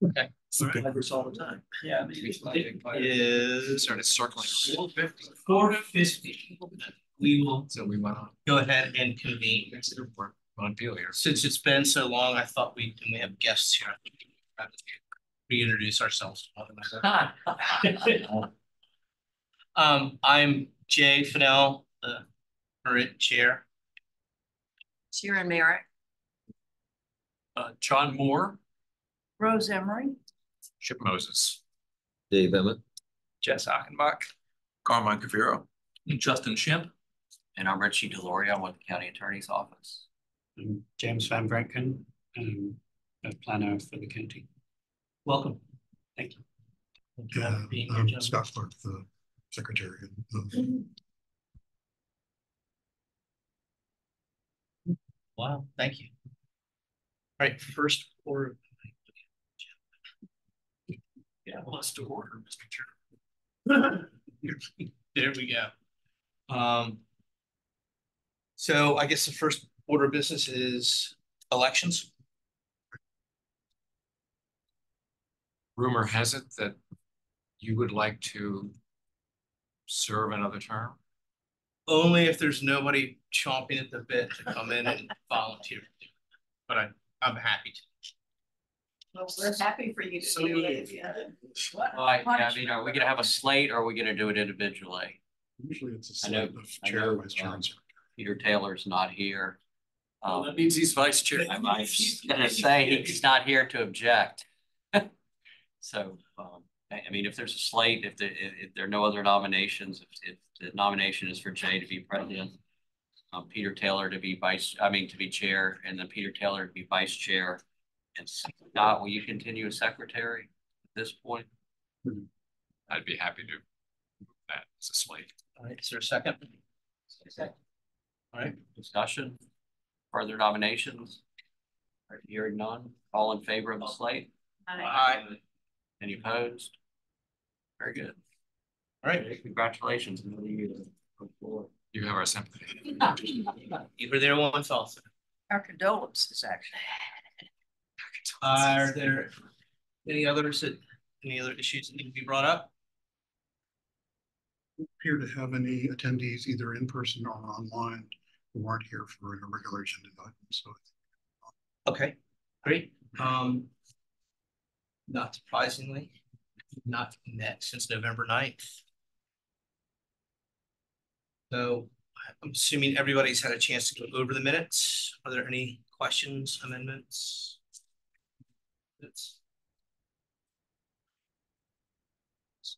Okay. This all the time. Yeah. Is started circling 450. 450. We will. So we went on. Go ahead and convene. On deal here. Since it's been so long, I thought we have guests here. Reintroduce ourselves. I'm Jay Fennell, the current chair. Sharon Merrick. John Moore. Rose Emery. Chip Moses. Dave Emmett. Jess Achenbach. Carmine Caviro. And Justin Shimp. And I'm Richie Deloria. I'm with the County Attorney's Office. I'm James Van Vranken, a planner for the county. Welcome. Thank you. Yeah, Scott Clark, the secretary. Wow, thank you. All right, first order. Yeah, let's do order, Mr. Chair. There we go. So I guess the first order of business is elections. Rumor has it that you would like to serve another term? Only if there's nobody chomping at the bit to come in and volunteer. But I'm happy to. Well, we're happy for you to do it. Yeah. I mean, are we going to have a slate or are we going to do it individually? Usually it's a slate of chair, vice chair, and secretary. Peter Taylor's not here. Well, that means he's vice chair. I was going to say he's not here to object. So, I mean, if there's a slate, if there are no other nominations, if the nomination is for Jay to be president, Peter Taylor to be to be chair, and then Peter Taylor to be vice chair. And Scott, will you continue as secretary at this point? I'd be happy to move that as a slate. All right, is there a second? Second. All right. Discussion? Further nominations? All right, hearing none. All in favor of the slate? Aye. Any opposed? Very good. All right. Congratulations. You have our sympathy. You were there once also. Our condolences, actually. Are there any other issues that need to be brought up? Appear to have any attendees either in person or online who aren't here for a regular agenda item. So, okay, great. Not surprisingly, not met since November 9th. So I'm assuming everybody's had a chance to go over the minutes. Are there any questions, amendments?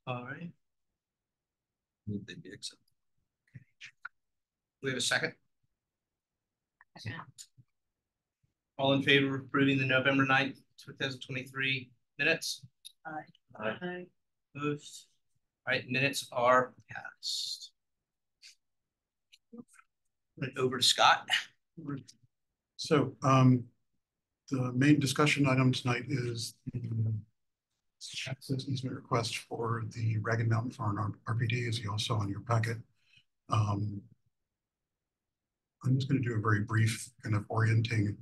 All right. They'd be accepted. We have a second. Yeah. All in favor of approving the November 9th, 2023 minutes? Aye. Aye. Opposed? All right, minutes are passed. Right, over to Scott. So the main discussion item tonight is the access easement request for the Ragged Mountain Farm RPD, as you all saw in your packet. I'm just going to do a very brief kind of orienting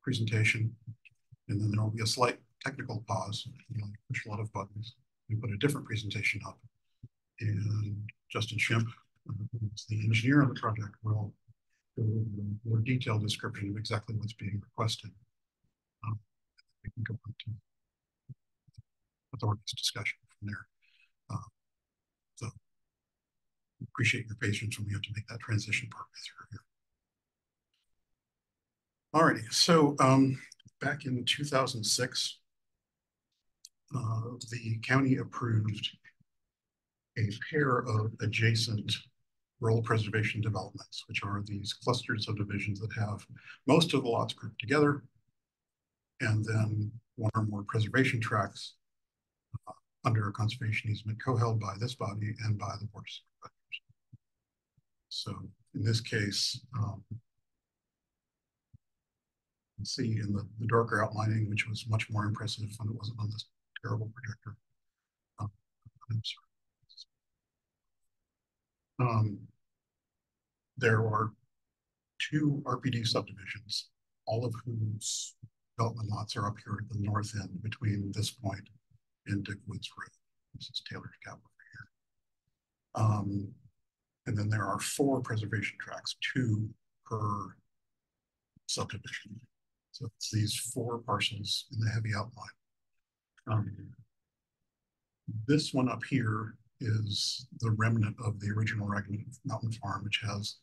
presentation, and then there will be a slight technical pause. Push a lot of buttons and put a different presentation up. And Justin Shimp, who's the engineer on the project, will do a more detailed description of exactly what's being requested. We can go on to authorities discussion from there. So appreciate your patience when we have to make that transition partway through here. Alrighty, so back in 2006, the county approved a pair of adjacent rural preservation developments, which are these clustered subdivisions that have most of the lots grouped together, and then one or more preservation tracts under a conservation easement co-held by this body and by the Board of Supervisors. So in this case, you can see in the darker outlining, which was much more impressive when it wasn't on this terrible projector. I'm sorry. There are two RPD subdivisions, all of whose development lots are up here at the north end between this point and Dick Woods Road. This is Taylor's Gap over here. And then there are 4 preservation tracts, 2 per subdivision. So it's these 4 parcels in the heavy outline. This one up here is the remnant of the original Ragged Mountain Farm, which has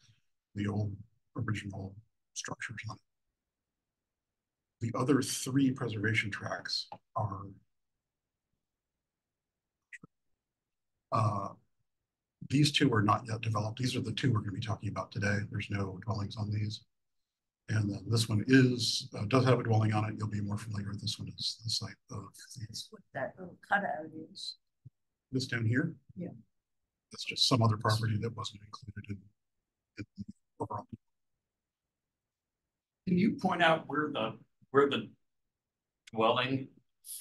the old original structures on it. The other 3 preservation tracts are these 2 are not yet developed. These are the 2 we're going to be talking about today. There's no dwellings on these. And then this one is does have a dwelling on it. You'll be more familiar. This one is the site of That's what that little cutout is. this down here. Yeah. That's just some other property that wasn't included in the overall. Can you point out where the dwelling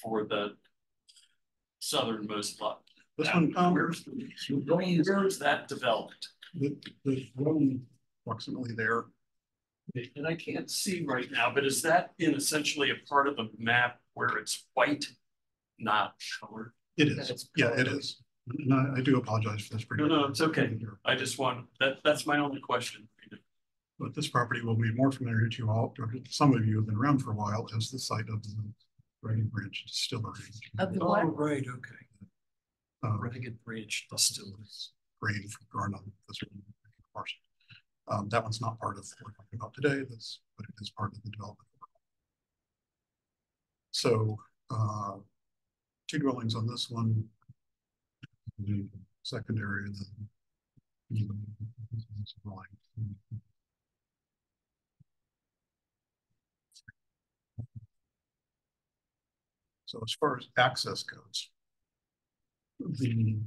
for the southernmost lot? This one, Where's that developed? the dwelling approximately there. And I can't see right now, but is that in essentially a part of the map where it's white, not colored? It is. Yeah, it is. And I do apologize for this. No, it's okay. I just want that's my only question. But this property will be more familiar to you all. Some of you have been around for a while as the site of the Ragged Branch Distillery. Of the what? Oh, right, okay. Ragged Branch Distillery. grain from grown on this parcel. That one's not part of what we're talking about today, but it is part of the development. So 2 dwellings on this one, the secondary, and then dwelling. So as far as access goes, the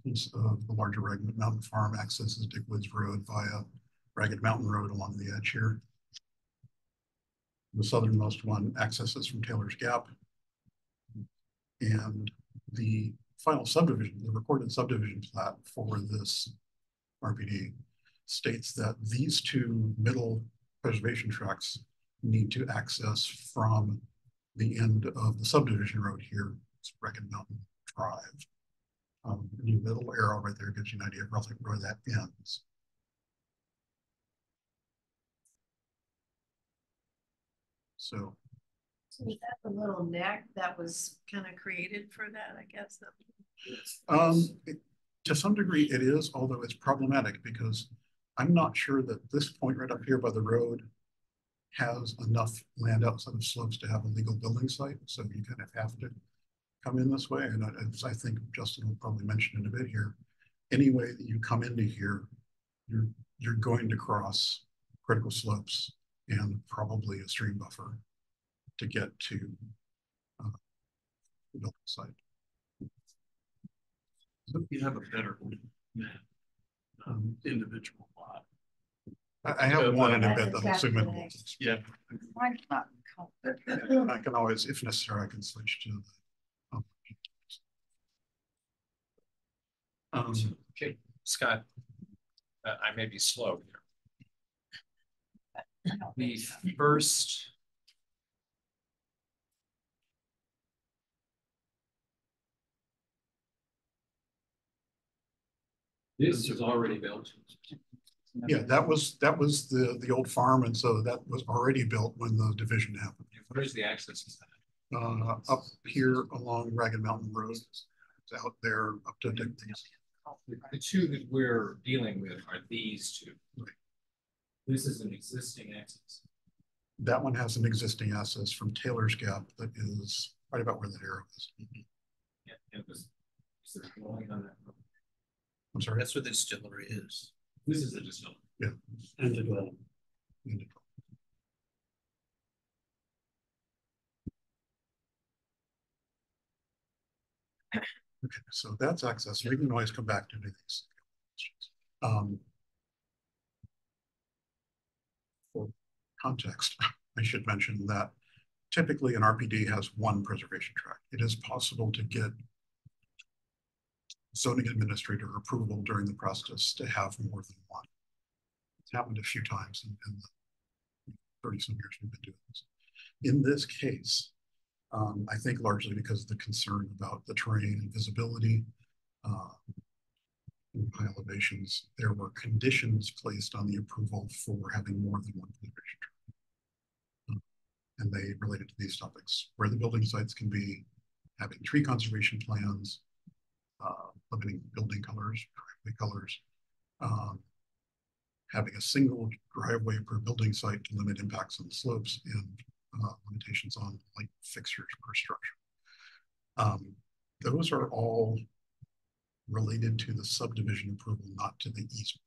piece of the larger Ragged Mountain Farm accesses Dick Woods Road via Ragged Mountain Road along the edge here. The southernmost one accesses from Taylor's Gap. And the final subdivision, the recorded subdivision plat for this RPD states that these 2 middle preservation tracts need to access from the end of the subdivision road here. It's Ragged Mountain Drive. The little arrow right there gives you an idea of roughly where that ends. So is that the little neck that was kind of created for that, I guess? to some degree it is, although it's problematic because I'm not sure that this point right up here by the road has enough land outside of slopes to have a legal building site. So you kind of have to come in this way. And as I think Justin will probably mention in a bit here, any way that you come into here, you're going to cross critical slopes and probably a stream buffer to get to the building site. So you have a better map, individual lot. I have one in a bit that'll zoom in. Yeah. I can always, if necessary, I can switch to the. Okay, Scott, I may be slow here. The first. This is already built. Yeah, that was the old farm, and so that was already built when the division happened. Where's the access to that? Up here along Ragged Mountain Road, it's out there up to Dick. The 2 that we're dealing with are these 2. Right. This is an existing access. That one has an existing access from Taylor's Gap that is right about where that arrow is. Yeah, it was. Is there a dwelling on that road? I'm sorry. That's what the distillery is. This is a distillery. Yeah. And the dwelling. Okay, so that's access. We can always come back to these. For context, I should mention that typically an RPD has 1 preservation tract. It is possible to get zoning administrator approval during the process to have more than 1. It's happened a few times in the 30-some years we've been doing this. In this case, I think largely because of the concern about the terrain and visibility, in high elevations, there were conditions placed on the approval for having more than one preservation tract. And they related to these topics, where the building sites can be, having tree conservation plans, limiting building colors, driveway colors, having a single driveway per building site to limit impacts on the slopes, and limitations on light fixtures per structure. Those are all related to the subdivision approval, not to the easement.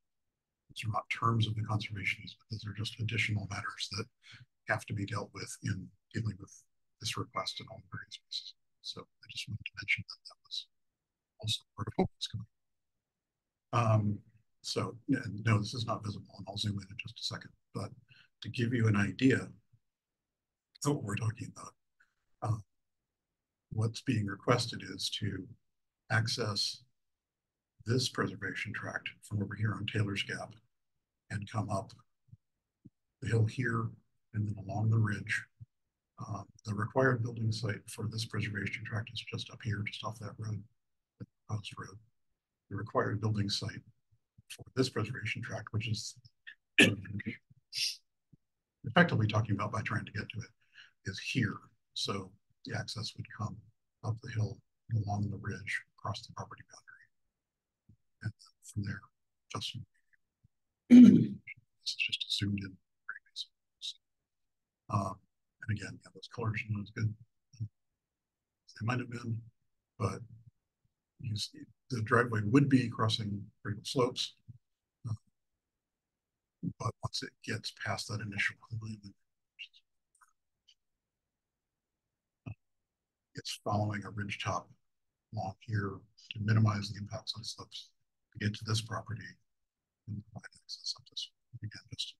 These are not terms of the conservation easement. Those are just additional matters that have to be dealt with in dealing with this request in all various pieces. So I just wanted to mention that that was also part of what was going on. So yeah, no, this is not visible, and I'll zoom in just a second. But to give you an idea of what we're talking about, what's being requested is to access this preservation tract from over here on Taylor's Gap and come up the hill here and then along the ridge. The required building site for this preservation tract is just up here, just off that road, the proposed road. The required building site for this preservation tract, which is effectively talking about by trying to get to it, is here. So the access would come up the hill and along the ridge across the property boundary. And from there, just it's just a zoomed in. And again, yeah, those colors are not as good as they might have been, but you see the driveway would be crossing vertical slopes. But once it gets past that initial alignment, it's following a ridge top along here to minimize the impacts on slopes to get to this property and provide access up this. Again, just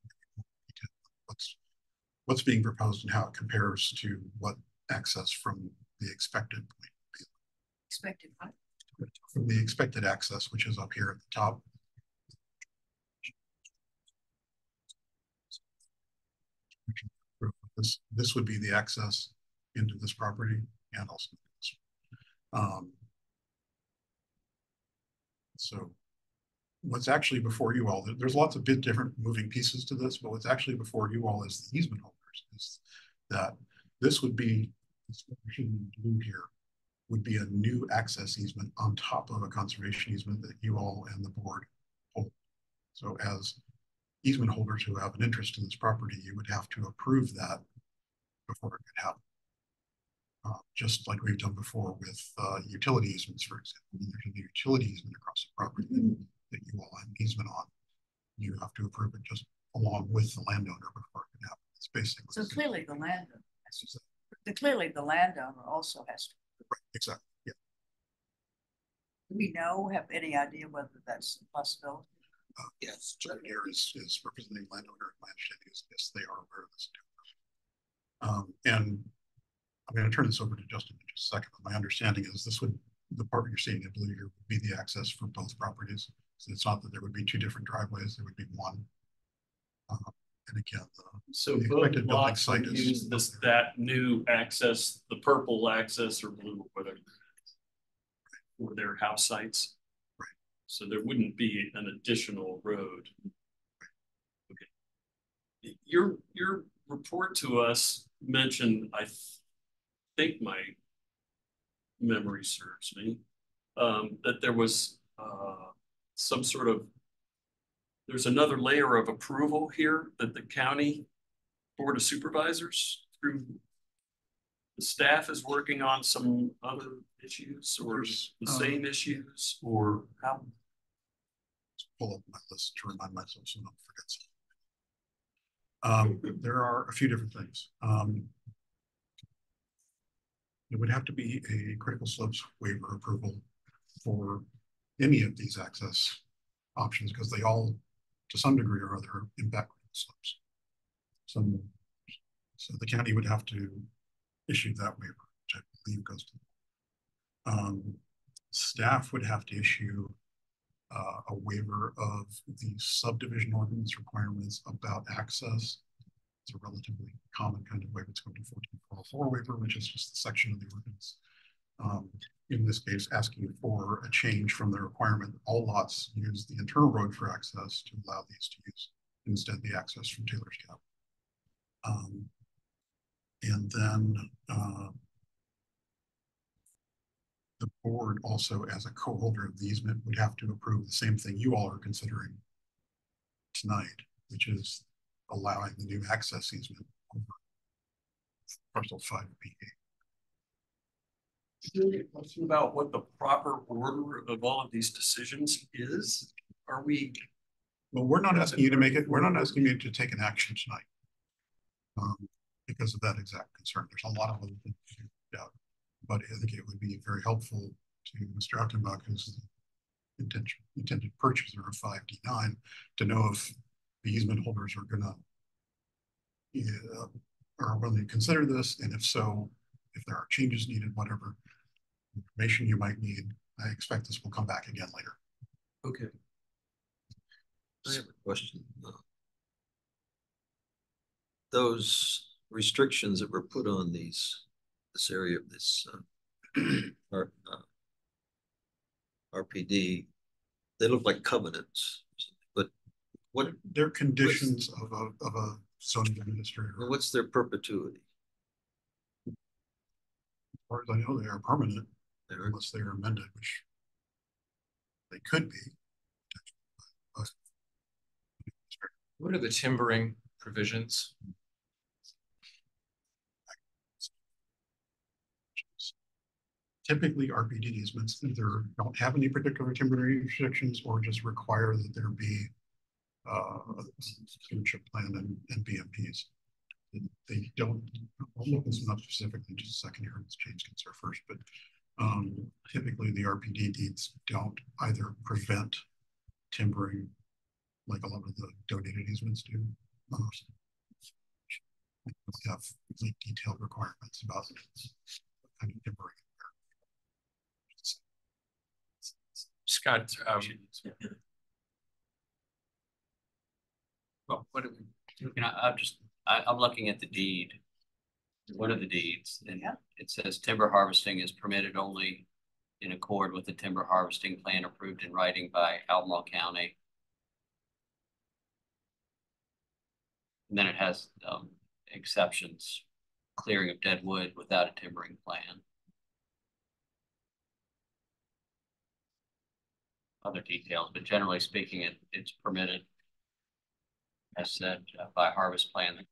what's being proposed and how it compares to what access from the expected point. Expected what? From the expected access, which is up here at the top. This would be the access into this property and also this. So what's actually before you all, there's lots of different moving pieces to this, but what's actually before you all is the easement holders, is that this would be, this blue here, would be a new access easement on top of a conservation easement that you all and the board hold. So as easement holders who have an interest in this property, you would have to approve that before it could happen. Just like we've done before with utility easements, for example. When there's a utility easement across the property that you all have an easement on, you have to approve it just along with the landowner before it can happen. It's basically so clearly the landowner has to, clearly the landowner also has to. Right, exactly. Yeah. Do we have any idea whether that's a possibility? Yes, John here is representing landowner. My understanding is yes, they are aware of this too. And I'm going to turn this over to Justin in just a second. But my understanding is this would, the part you're seeing, I believe, here would be the access for both properties. So it's not that there would be two different driveways; there would be one. And again, so the both expected lots building would site use is that new access, the purple access or blue, whatever, for their house sites. Right. So there wouldn't be an additional road. Okay. Your report to us mentioned, I think my memory serves me, that there was some sort of, there's another layer of approval here that the county board of supervisors through the staff is working on some other issues or the same issues, or how? Let's pull up my list to remind myself so I don't forget something. There are a few different things. It would have to be a critical slopes waiver approval for any of these access options because they all, to some degree or other, impact slopes. So the county would have to issue that waiver, which I believe goes to staff would have to issue a waiver of the subdivision ordinance requirements about access. It's a relatively common kind of waiver. It's going to 14.404 waiver, which is just the section of the ordinance. In this case, asking for a change from the requirement that all lots use the internal road for access to allow these to use instead the access from Taylor's Gap. And then the board also, as a co-holder of the easement, would have to approve the same thing you all are considering tonight, which is allowing the new access easement over parcel 5B. Really, a question about what the proper order of all of these decisions is. Are we? Well, we're not asking you to make it. We're not asking you to take an action tonight because of that exact concern. There's a lot of other things to do out, but I think it would be very helpful to Mr. Altenbach, who's the intended purchaser of 5D9, to know if the easement holders are going to are willing to consider this, and if so, if there are changes needed, whatever information you might need. I expect this will come back again later. Okay. I have a question. Those restrictions that were put on this area of this RPD, they look like covenants, but what they're conditions of a zoning administrator. what's their perpetuity? As far as I know, they are permanent unless they are amended, which they could be. What are the timbering provisions? Typically, RPD easements either don't have any particular timbering restrictions or just require that there be a stewardship plan and BMPs. They don't, I'll look this one up specifically in just a second here. Let's change concern first, but typically the RPD deeds don't either prevent timbering like a lot of the donated easements do. Have like detailed requirements about kind of timbering. Scott, well, what do we? You know, I'm looking at the deed, one of the deeds, and it says timber harvesting is permitted only in accord with the timber harvesting plan approved in writing by Albemarle County. And then it has exceptions, clearing of dead wood without a timbering plan. Other details, but generally speaking, it's permitted, as said, by harvest plan.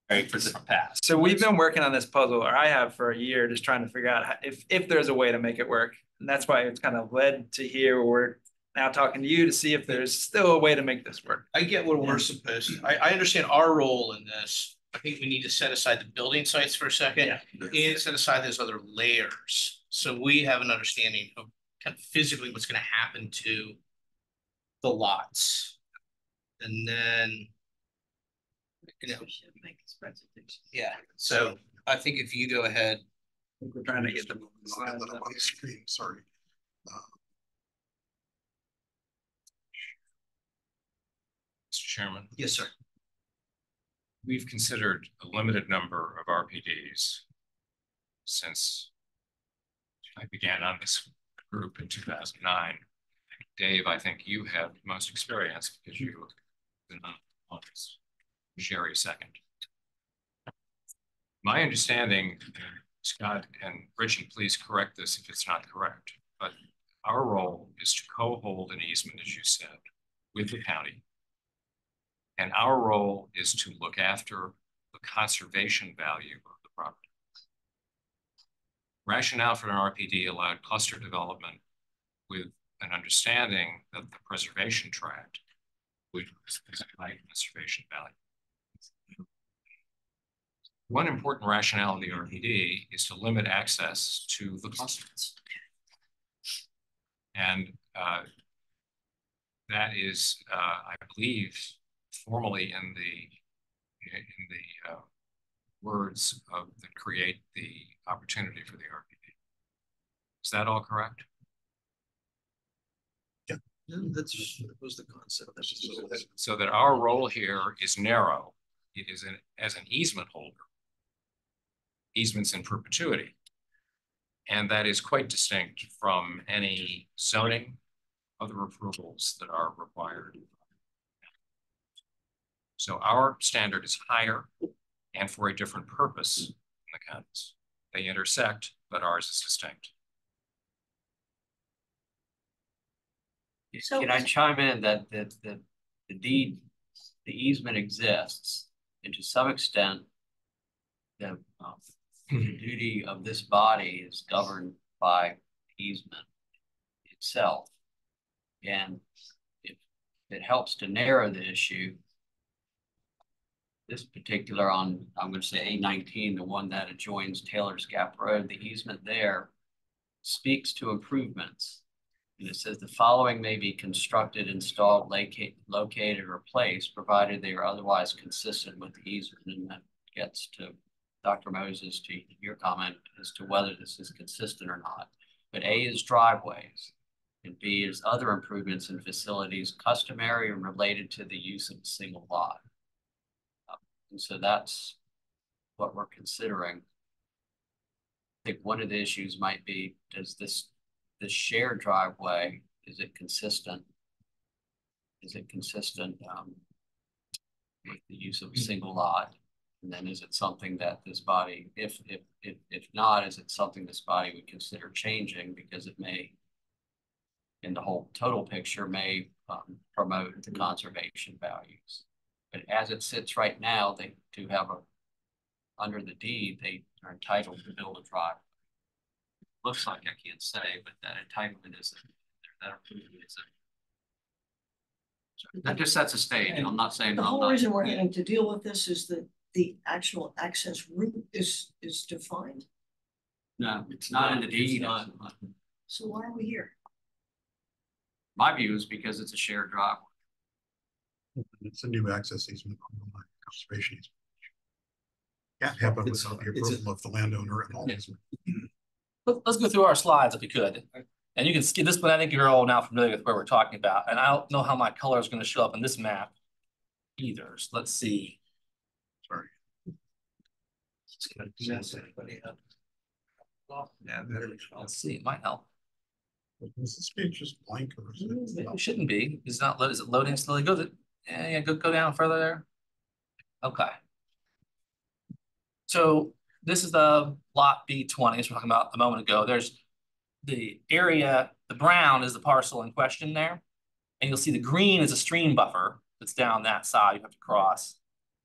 right, for the past. So we've been working on this puzzle, or I have for a year, just trying to figure out if there's a way to make it work. And that's why it's kind of led to here where we're now talking to you to see if there's still a way to make this work. I get what we're supposed to, I understand our role in this. I think we need to set aside the building sites for a second and set aside those other layers. So we have an understanding of kind of physically what's going to happen to the lots. And then, you know, yeah, so I think if you go ahead. We're trying to get them. On the screen, sorry. Mr. Chairman, Yes, sir. we've considered a limited number of RPDs since I began on this group in 2009. Dave, I think you have most experience because you've been on this. Sherry second. My understanding, Scott and Richie, please correct this if it's not correct, but our role is to co-hold an easement, as you said, with the county. And our role is to look after the conservation value of the property. Rationale for an RPD allowed cluster development with an understanding that the preservation tract would provide conservation value. One important rationale of the RPD is to limit access to the clusters. And that is, I believe, formally in the words of that create the opportunity for the RPD. Is that all correct? Yeah, that was the concept. So that our role here is narrow. It is as an easement holder. Easements in perpetuity. And that is quite distinct from any zoning, other approvals that are required. So our standard is higher and for a different purpose in the counties. They intersect, but ours is distinct. Can I chime in that the deed, the easement exists, and to some extent, the duty of this body is governed by easement itself. And if it helps to narrow the issue, this particular I'm going to say A19, the one that adjoins Taylor's Gap Road, the easement there speaks to improvements. And it says the following may be constructed, installed, located, or placed, provided they are otherwise consistent with the easement. And that gets to Dr. Moses, to your comment as to whether this is consistent or not. But A is driveways, and B is other improvements in facilities customary and related to the use of a single lot. And so that's what we're considering. I think one of the issues might be, does this shared driveway, is it consistent? Is it consistent with the use of a single lot? And then is it something that this body, if not, is it something this body would consider changing because it may, in the whole total picture, may promote the conservation values. But as it sits right now, they do have under the deed, they are entitled to build a driveway. Looks like, I can't say, but that entitlement is that improvement is that just sets a stage. I'm not saying the whole reason we're having to deal with this is that the actual access route is defined. No, it's not in the deed. So why are we here? My view is because it's a shared driveway. It's a new access easement on the conservation easement. Can't happen without the approval of the landowner and all this. Let's go through our slides if we could. And you can see this, but I think you're all now familiar with where we're talking about. And I don't know how my color is going to show up in this map either. So let's see. Sorry. Yeah, let's see. It might help. Is this page just blank or is it? It shouldn't be. It's not. Is it loading slowly? Yeah, go down further there. Okay. So this is the lot B20, as we were talking about a moment ago. There's the area, the brown is the parcel in question there. And you'll see the green is a stream buffer that's down that side you have to cross.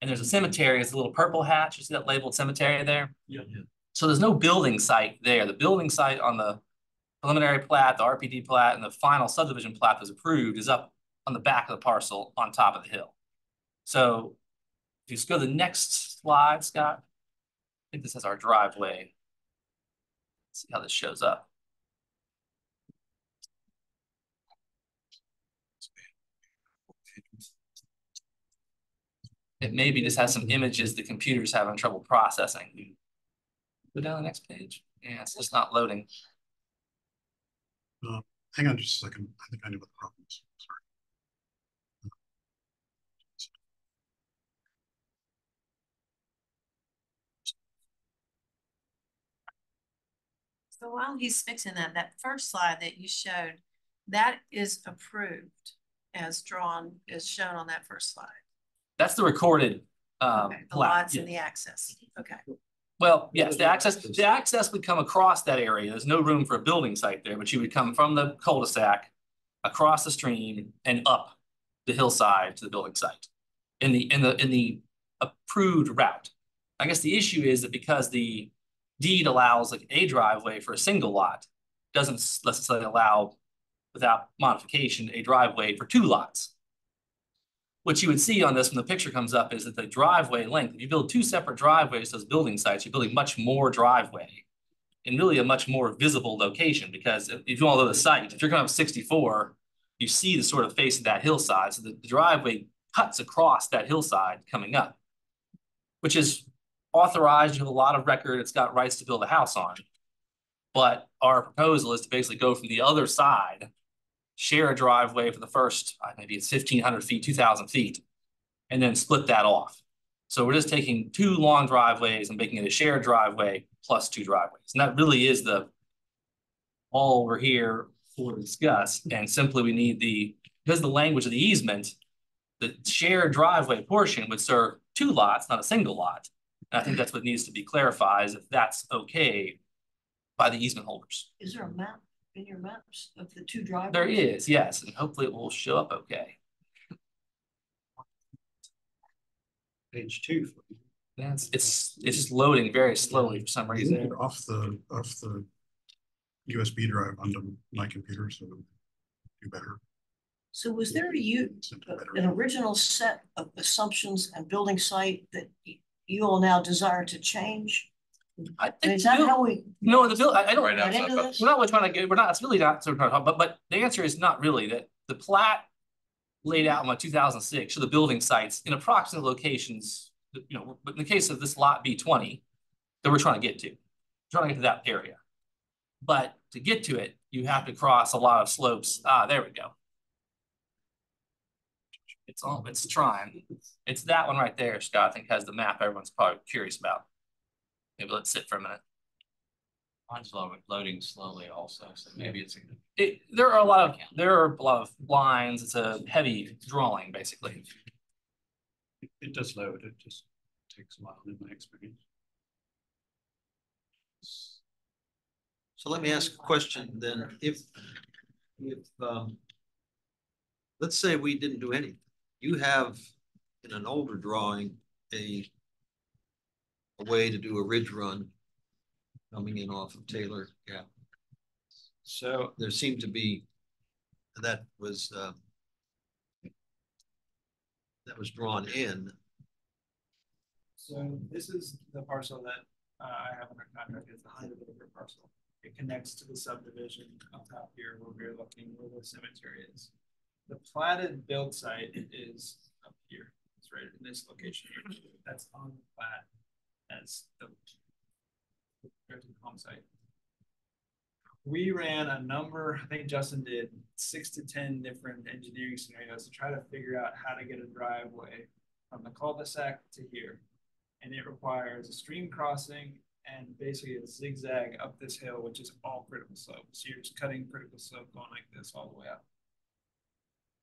And there's a cemetery, it's a little purple hatch. You see that labeled cemetery there? Yeah. So there's no building site there. The building site on the preliminary plat, the RPD plat, and the final subdivision plat that's approved is up on the back of the parcel on top of the hill. So if you just go to the next slide, Scott, I think this is our driveway. Let's see how this shows up. It maybe just has some images the computer's having trouble processing. Go down the next page. Yeah, it's just not loading. Hang on just a second. I think I know what the problem is. Sorry. So while he's fixing that, that first slide that you showed, that is approved as drawn, as shown on that first slide. That's the recorded Okay, the lots yeah. and the access. Okay. Well, yes, the access would come across that area. There's no room for a building site there, but you would come from the cul-de-sac across the stream and up the hillside to the building site in the approved route. I guess the issue is that because the deed allows like a driveway for a single lot, doesn't necessarily allow without modification a driveway for 2 lots. What you would see on this when the picture comes up is that the driveway length, if you build 2 separate driveways to those building sites, you're building much more driveway in really a much more visible location. Because if you want to go to the site, if you're going up 64, you see the sort of face of that hillside. So the driveway cuts across that hillside coming up, which is authorized. You have a lot of record. It's got rights to build a house on. But our proposal is to basically go from the other side, share a driveway for the first, maybe it's 1,500 feet, 2,000 feet, and then split that off. So we're just taking 2 long driveways and making it a shared driveway plus 2 driveways. And that really is all we're here for to discuss. And simply we need because the language of the easement, the shared driveway portion would serve 2 lots, not a single lot. And I think that's what needs to be clarified, is if that's okay by the easement holders. Is there a map in your maps of the 2 driveways? There is, yes, and hopefully it will show up okay. Page 2. It's just loading very slowly for some reason. Off the USB drive onto my computer, so it'll do better. So was there an original set of assumptions and building site that you all now desire to change? I think Is that how we? No, the bill. I don't. Right get into this? We're not really trying to get. We're not. It's really not. But the answer is not really that. The plat laid out in like 2006 show the building sites in approximate locations. You know, but in the case of this lot B20, that we're trying to get to, that area. But to get to it, you have to cross a lot of slopes. There we go. It's trying. It's that one right there, Scott. I think has the map everyone's probably curious about. Maybe let's sit for a minute. Mine's loading slowly also, so maybe it's there are a lot of lines. It's a heavy drawing, basically. It does load. It just takes a while in my experience. So let me ask a question then. If let's say we didn't do anything, you have in an older drawing a way to do a ridge run coming in off of Taylor Gap. So there seemed to be that was drawn in. So this is the parcel that I have under contract. It's the 100-acre parcel. It connects to the subdivision up top here where we're looking where the cemetery is. The platted build site is up here. It's right in this location here. That's on the plat as the home site. We ran a number, I think Justin did 6 to 10 different engineering scenarios to try to figure out how to get a driveway from the cul-de-sac to here. And it requires a stream crossing and basically a zigzag up this hill, which is all critical slope. So you're just cutting critical slope going like this all the way up.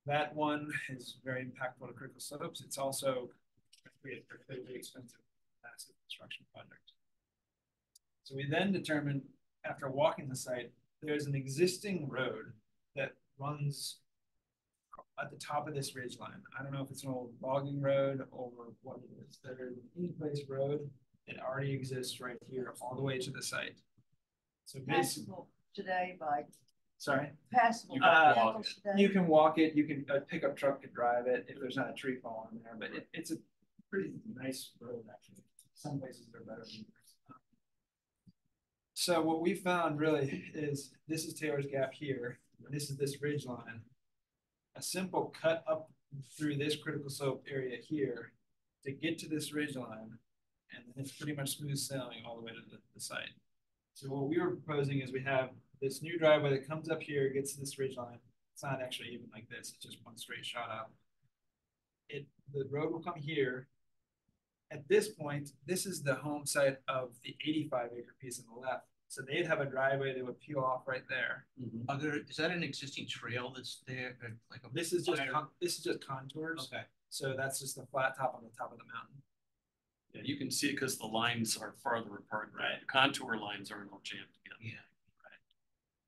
That one is very impactful to critical slopes. It's also a really expensive, massive construction project. So we then determined, after walking the site, there's an existing road that runs at the top of this ridge line. I don't know if it's an old logging road or what it is. There's an in-place road that already exists right here all the way to the site. So basically, Passable today by, sorry. passable. You by can walk vehicles today. You can walk it, you can, a pickup truck could drive it if there's not a tree falling there, but it's a pretty nice road actually. Some places are better than others. So what we found really is, this is Taylor's Gap here, and this is this ridge line. A simple cut up through this critical slope area here to get to this ridge line, and then it's pretty much smooth sailing all the way to the site. So what we were proposing is we have this new driveway that comes up here, gets to this ridge line. It's not actually even like this, it's just one straight shot up. The road will come here. At this point, this is the home site of the 85-acre piece on the left. So they'd have a driveway that would peel off right there. Is that an existing trail that's there? Like This is just contours. Okay. So that's just the flat top on the top of the mountain. Yeah, you can see it because the lines are farther apart, right? The contour lines aren't all jammed together. Yeah.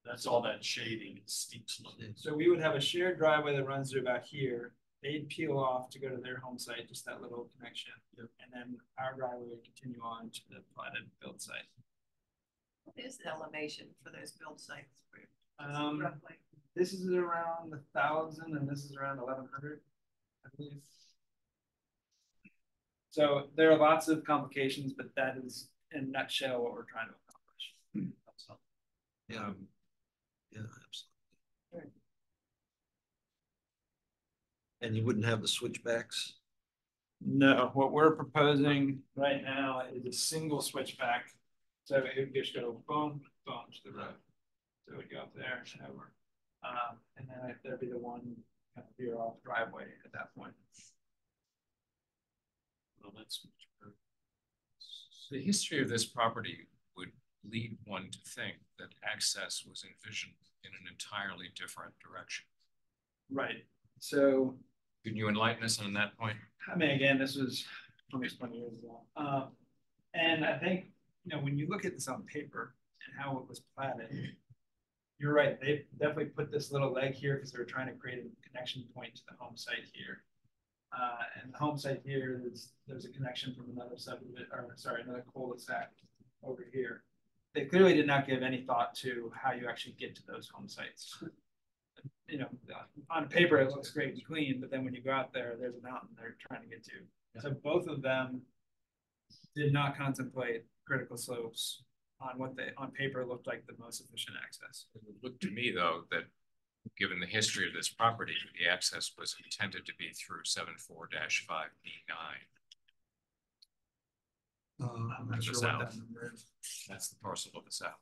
That's all that shading and steep slope. So we would have a shared driveway that runs through about here. They'd peel off to go to their home site, just that little connection. Yep. And then our driveway would continue on to the platted build site. What is the elevation for those build sites? Roughly. This is around 1,000 and this is around 1,100, I believe. So there are lots of complications, but that is in a nutshell what we're trying to accomplish. Yeah. Yeah, absolutely. Right. And you wouldn't have the switchbacks? No, what we're proposing right now is a single switchback. So it would just go boom, boom to the road. So it would go up there and over. And then there'd be the one kind of veer off driveway at that point. Well, that's The history of this property would lead one to think that access was envisioned in an entirely different direction. Right. So, Can you enlighten us on that point? I mean, again, this was almost 20 years ago. And I think, you know, when you look at this on paper and how it was platted, you're right. They definitely put this little leg here because they were trying to create a connection point to the home site here. And the home site here there's a connection from another subdivision, or sorry, another cul-de-sac over here. They clearly did not give any thought to how you actually get to those home sites. You know, on paper it looks great and clean, but then when you go out there, there's a mountain they're trying to get to. Yeah. So both of them did not contemplate critical slopes on what they on paper looked like the most efficient access. It would look to me though that given the history of this property, the access was intended to be through 74-5B9. I'm not sure what that number is. That's the parcel of the south.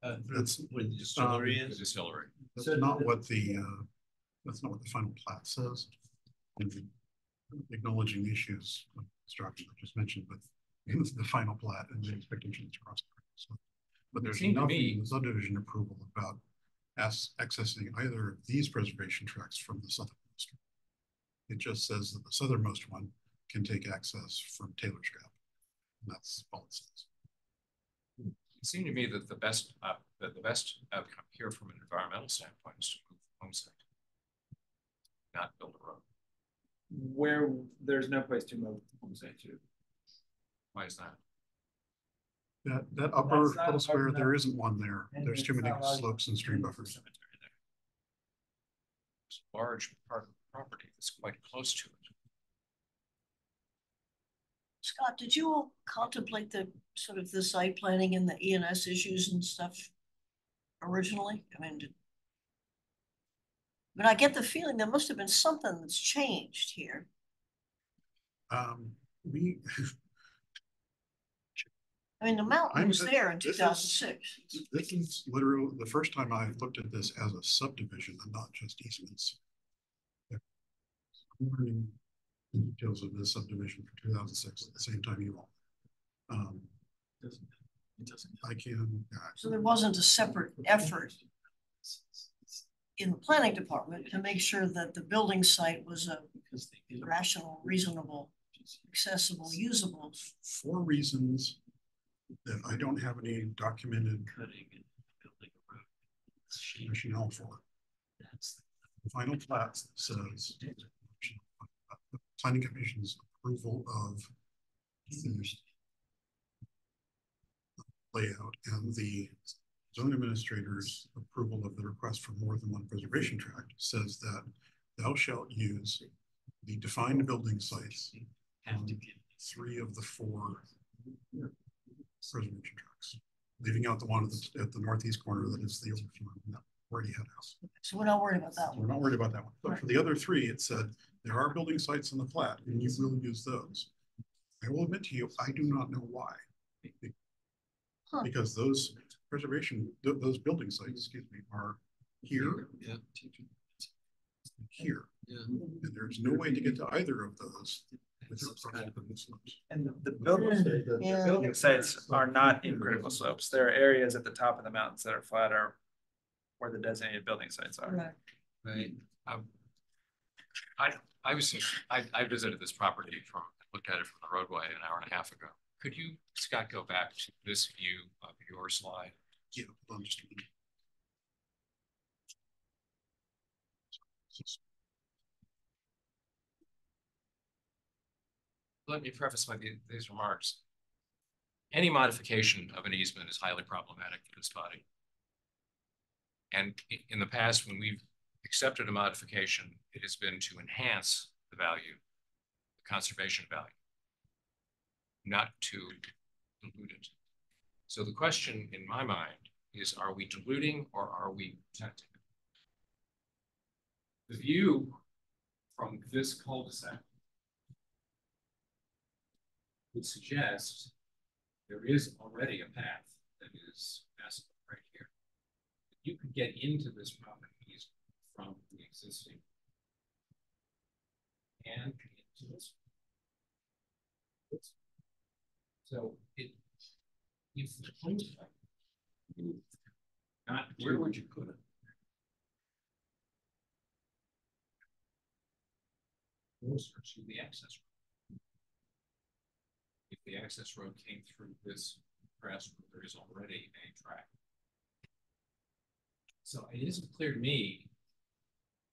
That's When the distillery The is? distillery. that's So not what the final plat says. And acknowledging the issues of construction I just mentioned, but it's the final plat and the expectations across. So, but there's nothing in the subdivision approval about accessing either of these preservation tracts from the southernmost. It just says that the southernmost one can take access from Taylor's Gap. And that's all it says. It seemed to me that the best outcome here from an environmental standpoint is to move the home site, not build a road. Where there's no place to move home site to. Why is that? That upper That's not little square, large there enough. isn't one there. And There's it's too many not large slopes and stream enough for buffers. cemetery there. It's a large part of the property that's quite close to it. Scott, did you all contemplate the sort of the site planning and the ENS issues and stuff originally? I mean, but I get the feeling there must have been something that's changed here. We I mean, the mountain was there in this is- 2006. This is literally the first time I looked at this as a subdivision and not just easements. I'm learning the details of this subdivision for 2006 at the same time you all. I can. So there wasn't a separate effort in the planning department to make sure that the building site was a rational, reasonable, accessible, usable. For reasons that I don't have any documented rationale for. final plat says the planning commission's approval of the layout and the zone administrator's approval of the request for more than one preservation tract says that thou shalt use the defined building sites on 3 of the 4 preservation tracts, leaving out the one at the northeast corner that is the old farm that already had a house. So we're not worried about that We're one. not worried about that one. But for the other 3, it said there are building sites in the plat and you will use those. I will admit to you, I do not know why. Because those those building sites, excuse me, are here. Yeah. Here. Yeah. And there's no way to get to either of those. And the building sites are not in critical slopes. There are areas at the top of the mountains that are flatter where the designated building sites are. Right. Right. I visited this property looked at it from the roadway an hour and a half ago. Could you, Scott, go back to this view of your slide? Yeah, hold on just a minute. Let me preface these remarks. Any modification of an easement is highly problematic for this body. And in the past, when we've accepted a modification, it has been to enhance the value, the conservation value, not to dilute it. So the question in my mind is, are we diluting or are we protecting? The view from this cul-de-sac would suggest there is already a path that is passable right here. You could get into this property from the existing and into this. So if the cul-de-sac moved, not where would you put it? Closer to the access road. If the access road came through this grass road, there is already a track. So it isn't clear to me,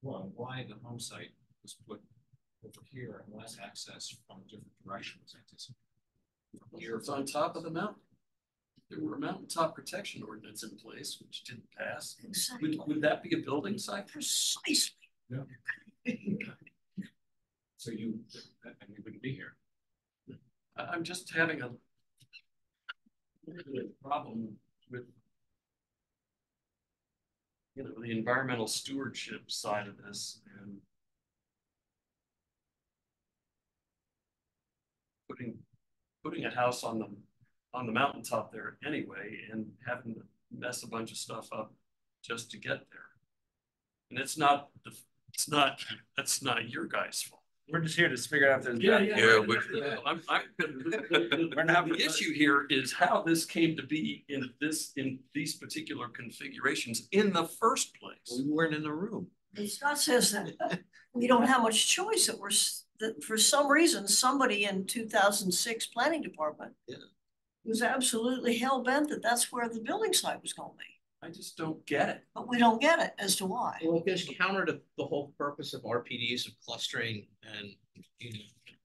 well, why the home site was put over here and less access from a different direction was anticipated. Here it's on top of the mountain. There were a mountaintop protection ordinance in place, which didn't pass. Exactly. Would that be a building site? Precisely. Yeah. So you wouldn't be here. I'm just having a problem with, the environmental stewardship side of this and putting a house on the mountaintop there anyway and having to mess a bunch of stuff up just to get there. And that's not your guys' fault. We're just here to figure out if there's. The issue here is how this came to be in these particular configurations in the first place. We weren't in the room. Scott says that we don't have much choice, that for some reason, somebody in 2006 planning department was absolutely hell-bent that that's where the building site was going to be. I just don't get it. But we don't get it as to why. Well, it goes counter to the whole purpose of RPDs of clustering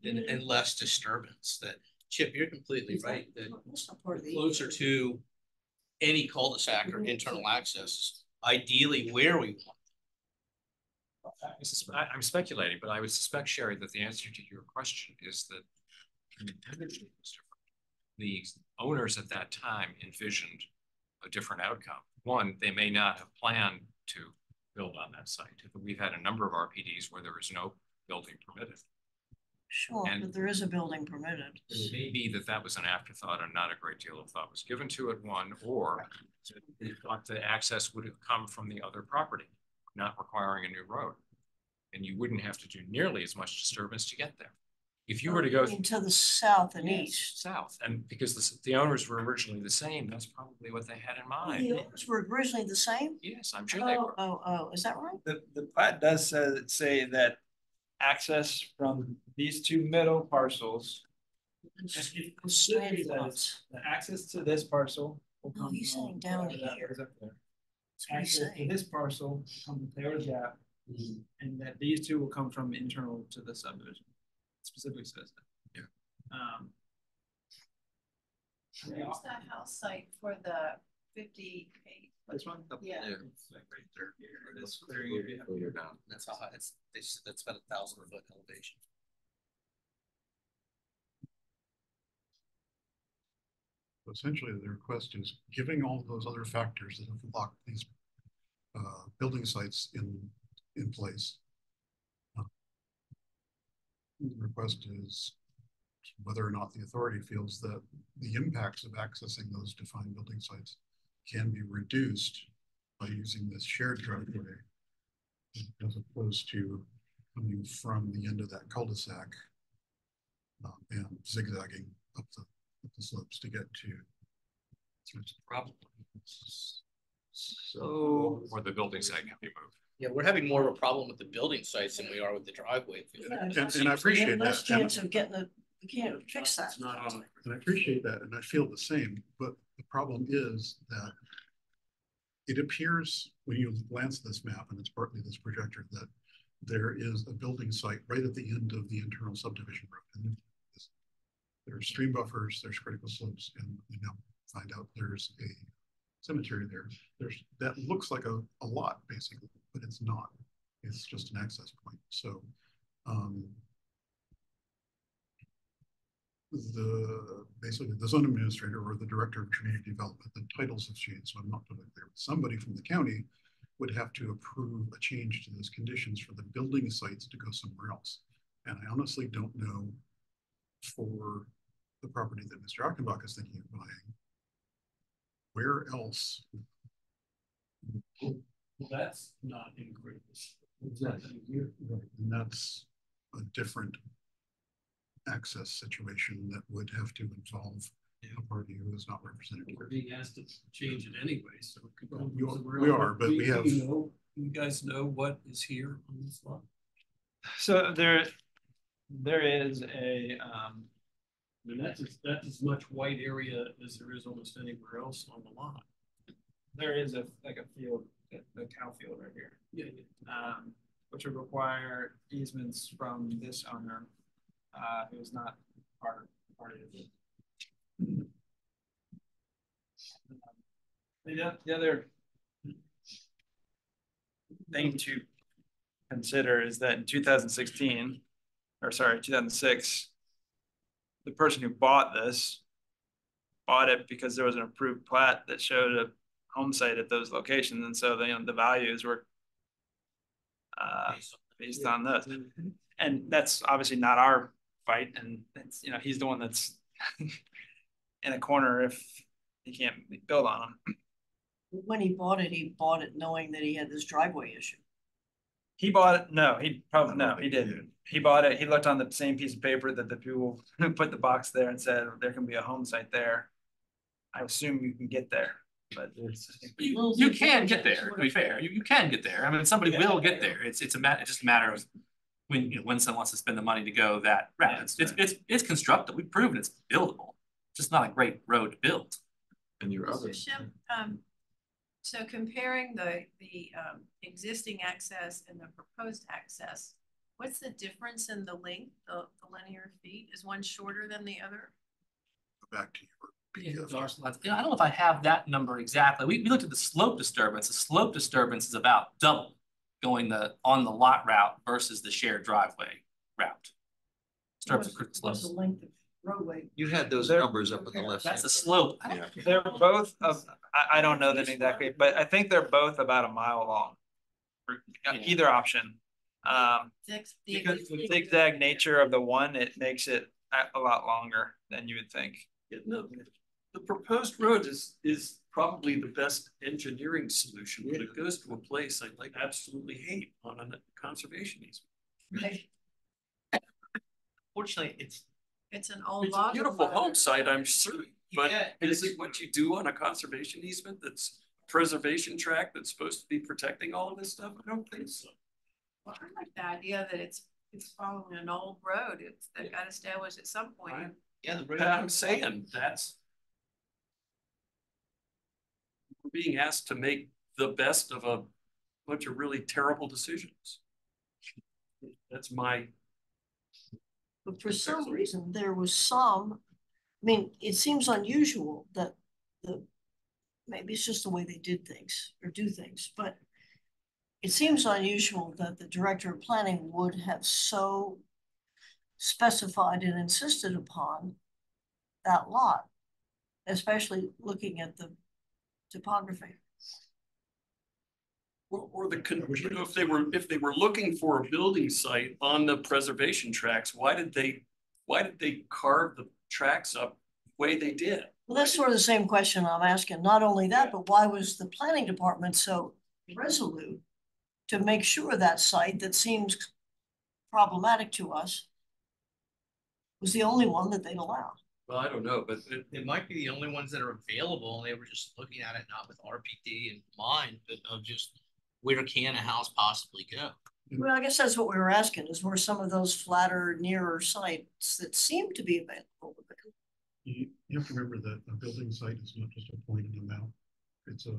and less disturbance. That Chip, you're completely right. That closer to any cul-de-sac or internal access, ideally where we want. I'm speculating, but I would suspect, Sherry, that the answer to your question is that the owners at that time envisioned a different outcome. One, they may not have planned to build on that site. We've had a number of RPDs where there is no building permitted. Sure, but there is a building permitted. It may be that was an afterthought and not a great deal of thought was given to it, one, or they thought the access would have come from the other property, not requiring a new road. And you wouldn't have to do nearly as much disturbance to get there. If you were to go to the south and east. South, and because the owners were originally the same, that's probably what they had in mind. The owners were originally the same? Yes, I'm sure they were. Oh, is that right? The plat does say that access from these two middle parcels. The access to this parcel. No, he's saying down here. Access to this parcel from the Taylor Gap And that these two will come from internal to the subdivision. It specifically says that. Where's that house site for the 58? This one? Yeah. It's like right there. Here it is. Clearing area. That's how high, that's about 1,000-foot elevation. Essentially, the request is giving all those other factors that have locked these building sites in place. The request is whether or not the authority feels that the impacts of accessing those defined building sites can be reduced by using this shared driveway, as opposed to coming from the end of that cul-de-sac and zigzagging up the slopes to get to. Problem. So. Or the building site can be moved. Yeah, we're having more of a problem with the building sites than we are with the driveway. And I appreciate that. Less chance of getting it, you can't fix that. It's not on. And I appreciate that, and I feel the same, but the problem is that it appears when you glance at this map, and it's partly this projector, that there is a building site right at the end of the internal subdivision road. And there's stream buffers, there's critical slopes, and we now find out there's a cemetery there. That looks like a lot, basically, but it's not. It's just an access point. So basically the zone administrator or the director of community development, the titles have changed, so I'm not totally clear. Somebody from the county would have to approve a change to those conditions for the building sites to go somewhere else. And I honestly don't know, for the property that Mr. Achenbach is thinking of buying, where else? Well, that's not in Greenwich. Exactly. Right. And that's a different access situation that would have to involve a party who is not represented We're here. being asked to change it anyway, so it could go Well, somewhere we else. are, but we have. You guys know what is here on this lot? So there is a I mean, that's as much white area as there is almost anywhere else on the lot. there is a field, a cow field right here. Yeah. Which would require easements from this owner, who is not part of it. The other thing to consider is that in 2016, or sorry, 2006, the person who bought this bought it because there was an approved plat that showed a home site at those locations, and so the values were based on those. And that's obviously not our fight, and it's, he's the one that's in a corner if he can't build on them. When he bought it knowing that he had this driveway issue. He bought it. No, he didn't. He bought it. He looked on the same piece of paper that the people who put the box there and said there can be a home site there. I assume you can get there, but You can get there, to be fair. You can get there. I mean, somebody will get there. It's just a matter of when someone wants to spend the money to go that route. It's constructive. We've proven it's buildable. It's just not a great road to build. And your other. Shim, so comparing the existing access and the proposed access, what's the difference in the length, the linear feet? Is one shorter than the other? Go back to your PDF. I don't know if I have that number exactly. We looked at the slope disturbance. The slope disturbance is about double going on the lot route versus the shared driveway route. What's the length of roadway? You had those numbers up on the left. That's the slope. they're both of, I don't know them exactly, but I think they're both about a mile long. Either option. Because the zigzag nature of the one, it makes it a lot longer than you would think. No, the proposed road is probably the best engineering solution, but it goes to a place I absolutely hate on a conservation easement. Fortunately, It's an old it's a log. beautiful home site, I'm sure, but is it what you do on a conservation easement that's preservation tract that's supposed to be protecting all of this stuff? I don't think so. Well, I like the idea that it's following an old road. That got established at some point. Right. Yeah, I'm saying we're being asked to make the best of bunch of really terrible decisions. That's my. But for some reason, there was some, I mean, it seems unusual that maybe it's just the way they did things or do things, but it seems unusual that the director of planning would have so specified and insisted upon that lot, especially looking at the topography. Or if they were looking for a building site on the preservation tracks, why did they carve the tracks up the way they did? Well, that's sort of the same question I'm asking. Not only that, but why was the planning department so resolute to make sure that site that seems problematic to us was the only one that they'd allow? Well, I don't know, but it might be the only ones that are available, and they were just looking at it not with RPD in mind, but of just where can a house possibly go? Well, I guess that's what we were asking, is where some of those flatter, nearer sites that seem to be available. You have to remember that a building site is not just a point in the map. It's a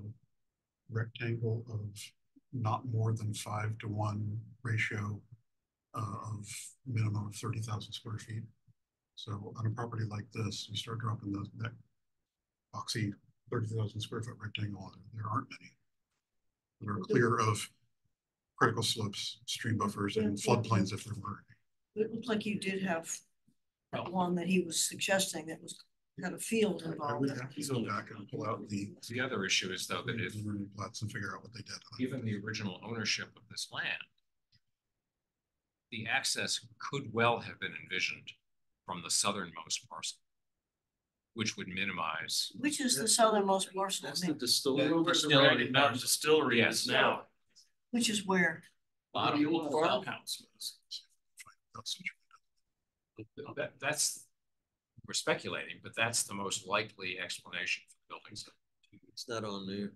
rectangle of not more than 5:1 ratio of minimum of 30,000 square feet. So on a property like this, you start dropping that boxy 30,000 square foot rectangle, there aren't many that are clear of critical slopes, stream buffers, and floodplains if there were. It looked like you did have one that he was suggesting that was had a field I involved. would have to go back and pull out the other issue is though that if plots and figure out what they did. given the original ownership of this land, the access could well have been envisioned from the southernmost parcel, which would minimize. Which is the southernmost parcel? That's the distillery. Distillery Yes. is now. Which is where? The old farmhouse was. That's, we're speculating, but that's the most likely explanation for the buildings. It's not on there.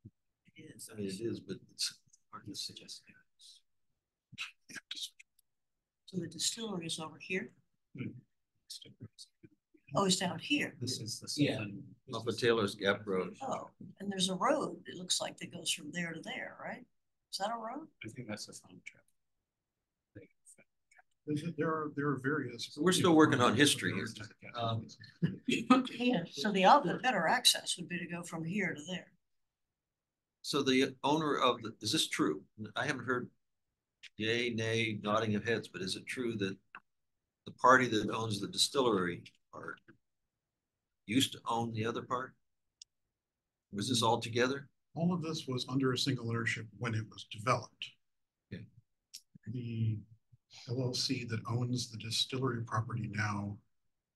I mean, it is, but it's hard to suggest. So the distillery is over here? Hmm. Oh, it's down here. This is the Off of Taylor's Gap Road. Oh, and there's a road, it looks like, that goes from there to there, right? Is that a road? I think that's a thumb trap. There are various. We're still working on history here. Yeah, so the better access would be to go from here to there. So the owner of the, is this true? I haven't heard yay, nay, nodding of heads, but is it true that the party that owns the distillery part used to own the other part? Was this all together? All of this was under a single ownership when it was developed. Okay. The LLC that owns the distillery property now,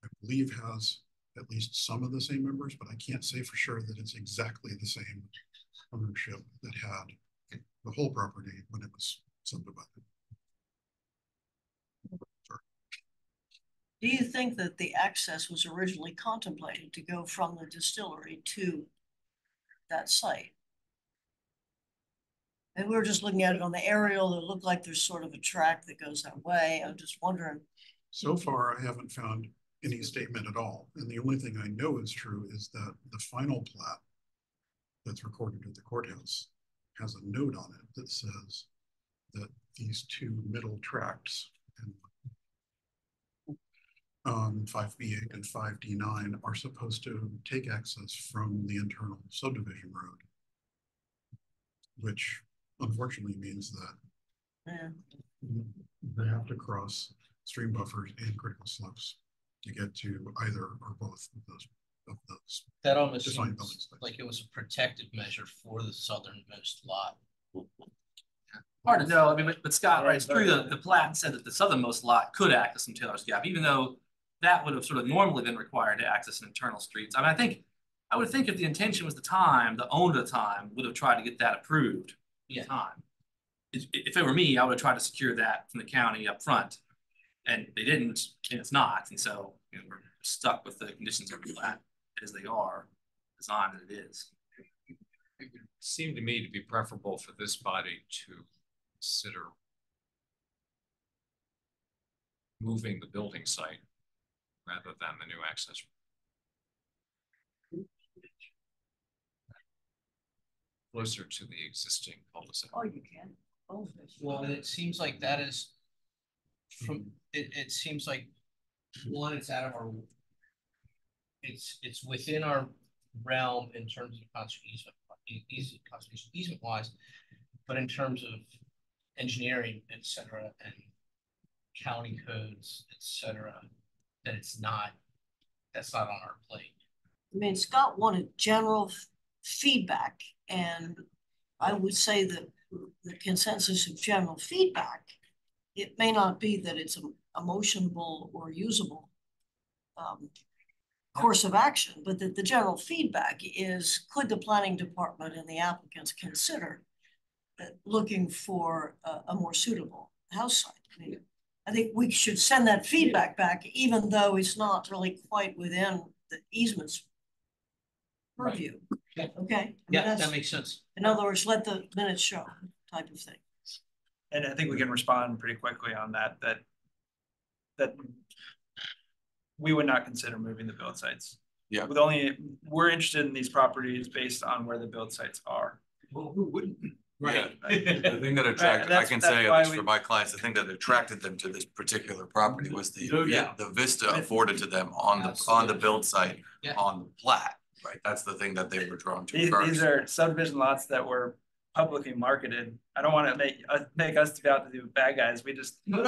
I believe, has at least some of the same members, but I can't say for sure that it's exactly the same ownership that had the whole property when it was subdivided. Do you think that the access was originally contemplated to go from the distillery to that site? And we were just looking at it on the aerial. It looked like there's sort of a track that goes that way. I'm just wondering. So far, I haven't found any statement at all. And the only thing I know is true is that the final plat that's recorded at the courthouse has a note on it that says that these two middle tracts, 5B8 and 5D9, are supposed to take access from the internal subdivision road, which unfortunately means that they have to cross stream buffers and critical slopes to get to either or both of those. That almost defined seems building sites. like it was a protective measure for the southernmost lot. Hard to know. I mean, but Scott, right, it's true that the plat said that the southernmost lot could access from Taylor's Gap, even though that would have sort of normally been required to access an internal streets. I mean, I would think if the intention was the owner at the time would have tried to get that approved at the time. If it were me, I would have tried to secure that from the county up front, and they didn't, and it's not. And so we're stuck with the conditions of the plat as they are, designed as it is. It would seem to me to be preferable for this body to consider moving the building site rather than the new access. closer to the existing cul-de-sac. Oh, you can. Oh, Well, it seems like that is from, it seems like one, it's out of our, it's within our realm in terms of conservation easement wise, but in terms of engineering, et cetera, and county codes, et cetera, that that's not on our plate. I mean, Scott wanted general feedback, and I would say that the consensus of general feedback, it may not be that it's a motionable or usable course of action, but that the general feedback is, could the planning department and the applicants consider looking for a more suitable house site? I mean, I think we should send that feedback back, even though it's not really quite within the easement's purview. Yeah. Okay. I mean, Yeah, that makes sense. in other words, let the minutes show type of thing. And I think we can respond pretty quickly on that we would not consider moving the build sites. Yeah. We're interested in these properties based on where the build sites are. Well, who wouldn't? Right. Right. The thing that attracted, I can say at least for my clients, the thing that attracted them to this particular property was the vista afforded to them on the build site, Yeah. on the plat, right? That's the thing that they were drawn to These first. are subdivision lots that were publicly marketed. I don't want to make us to be out to do bad guys. We just No.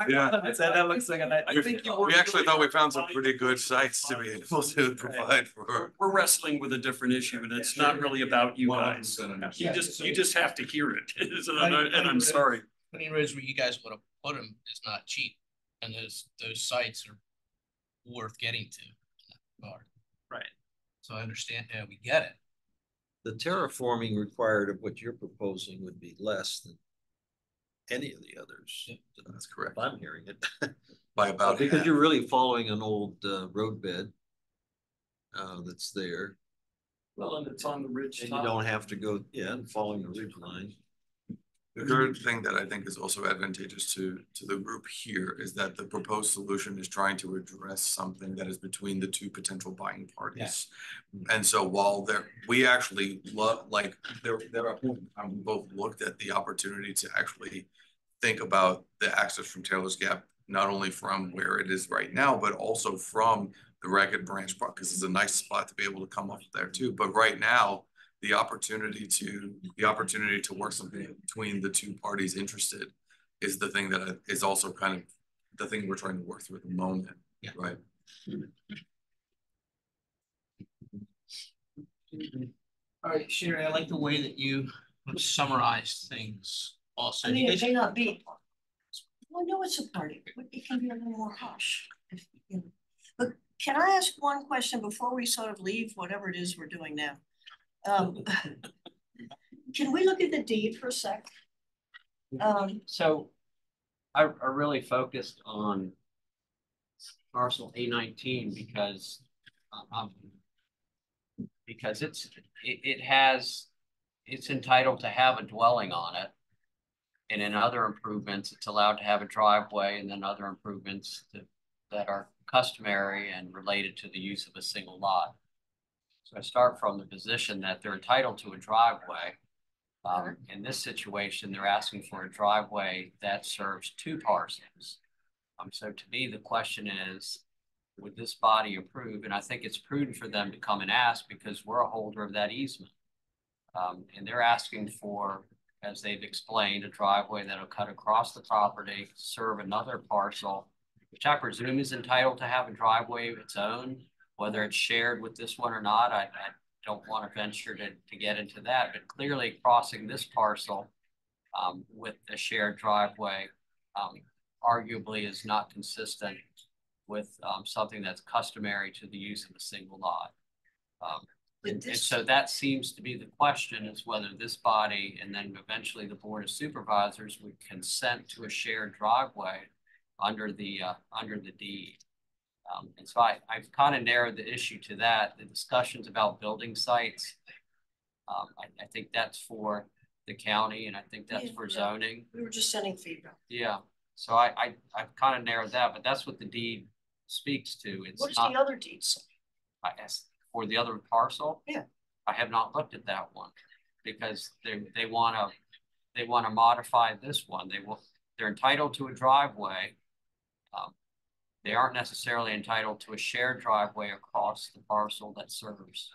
Yeah, I said that looks like a nice. We actually thought we found some pretty good sites to be able to provide for. We're wrestling with a different issue, and it's not really about you guys. You just have to hear it. And I'm sorry. Putting roads where you guys would have put them is not cheap, and those sites are worth getting to in that regard. Right. So I understand. Yeah, we get it. The terraforming required of what you're proposing would be less than any of the others. That's correct. If I'm hearing it. By about Because half. you're really following an old roadbed that's there. Well, and it's on the ridge And you top. don't have to go, and following the ridge line. The third thing that I think is also advantageous to the group here is that the proposed solution is trying to address something that is between the two potential buying parties. And so while we actually love, like, there are, we both looked at the opportunity to actually think about the access from Taylor's Gap, not only from where it is right now, but also from the Ragged Branch Park, because it's a nice spot to be able to come up there too. But right now, the opportunity to work something between the two parties interested is the thing that is also kind of the thing we're trying to work through at the moment. Yeah. Right. All right, Sherry, I like the way that you summarized things also. I mean, it may not be. Well, no, it's a party. It can be a little more hush. But can I ask one question before we sort of leave whatever it is we're doing now? Can we look at the deed for a sec? So I really focused on parcel A19 because it's entitled to have a dwelling on it. And in other improvements, it's allowed to have a driveway, and then other improvements that are customary and related to the use of a single lot. So I start from the position that they're entitled to a driveway. In this situation, they're asking for a driveway that serves two parcels. So to me, the question is, would this body approve? And I think it's prudent for them to come and ask because we're a holder of that easement. And they're asking for, as they've explained, a driveway that'll cut across the property, serve another parcel, which I presume is entitled to have a driveway of its own. Whether it's shared with this one or not, I don't want to venture to get into that, but clearly crossing this parcel with a shared driveway arguably is not consistent with something that's customary to the use of a single lot. And so that seems to be the question, is whether this body and then eventually the Board of Supervisors would consent to a shared driveway under the deed. And so I've kind of narrowed the issue to that. The discussions about building sites, I think that's for the county, and I think that's for zoning. We were just sending feedback. Yeah. So I've kind of narrowed that, but that's what the deed speaks to. It's what is not, the other deed say? I guess, for the other parcel? Yeah. I have not looked at that one. because they wanna modify this one. They're entitled to a driveway. They aren't necessarily entitled to a shared driveway across the parcel that serves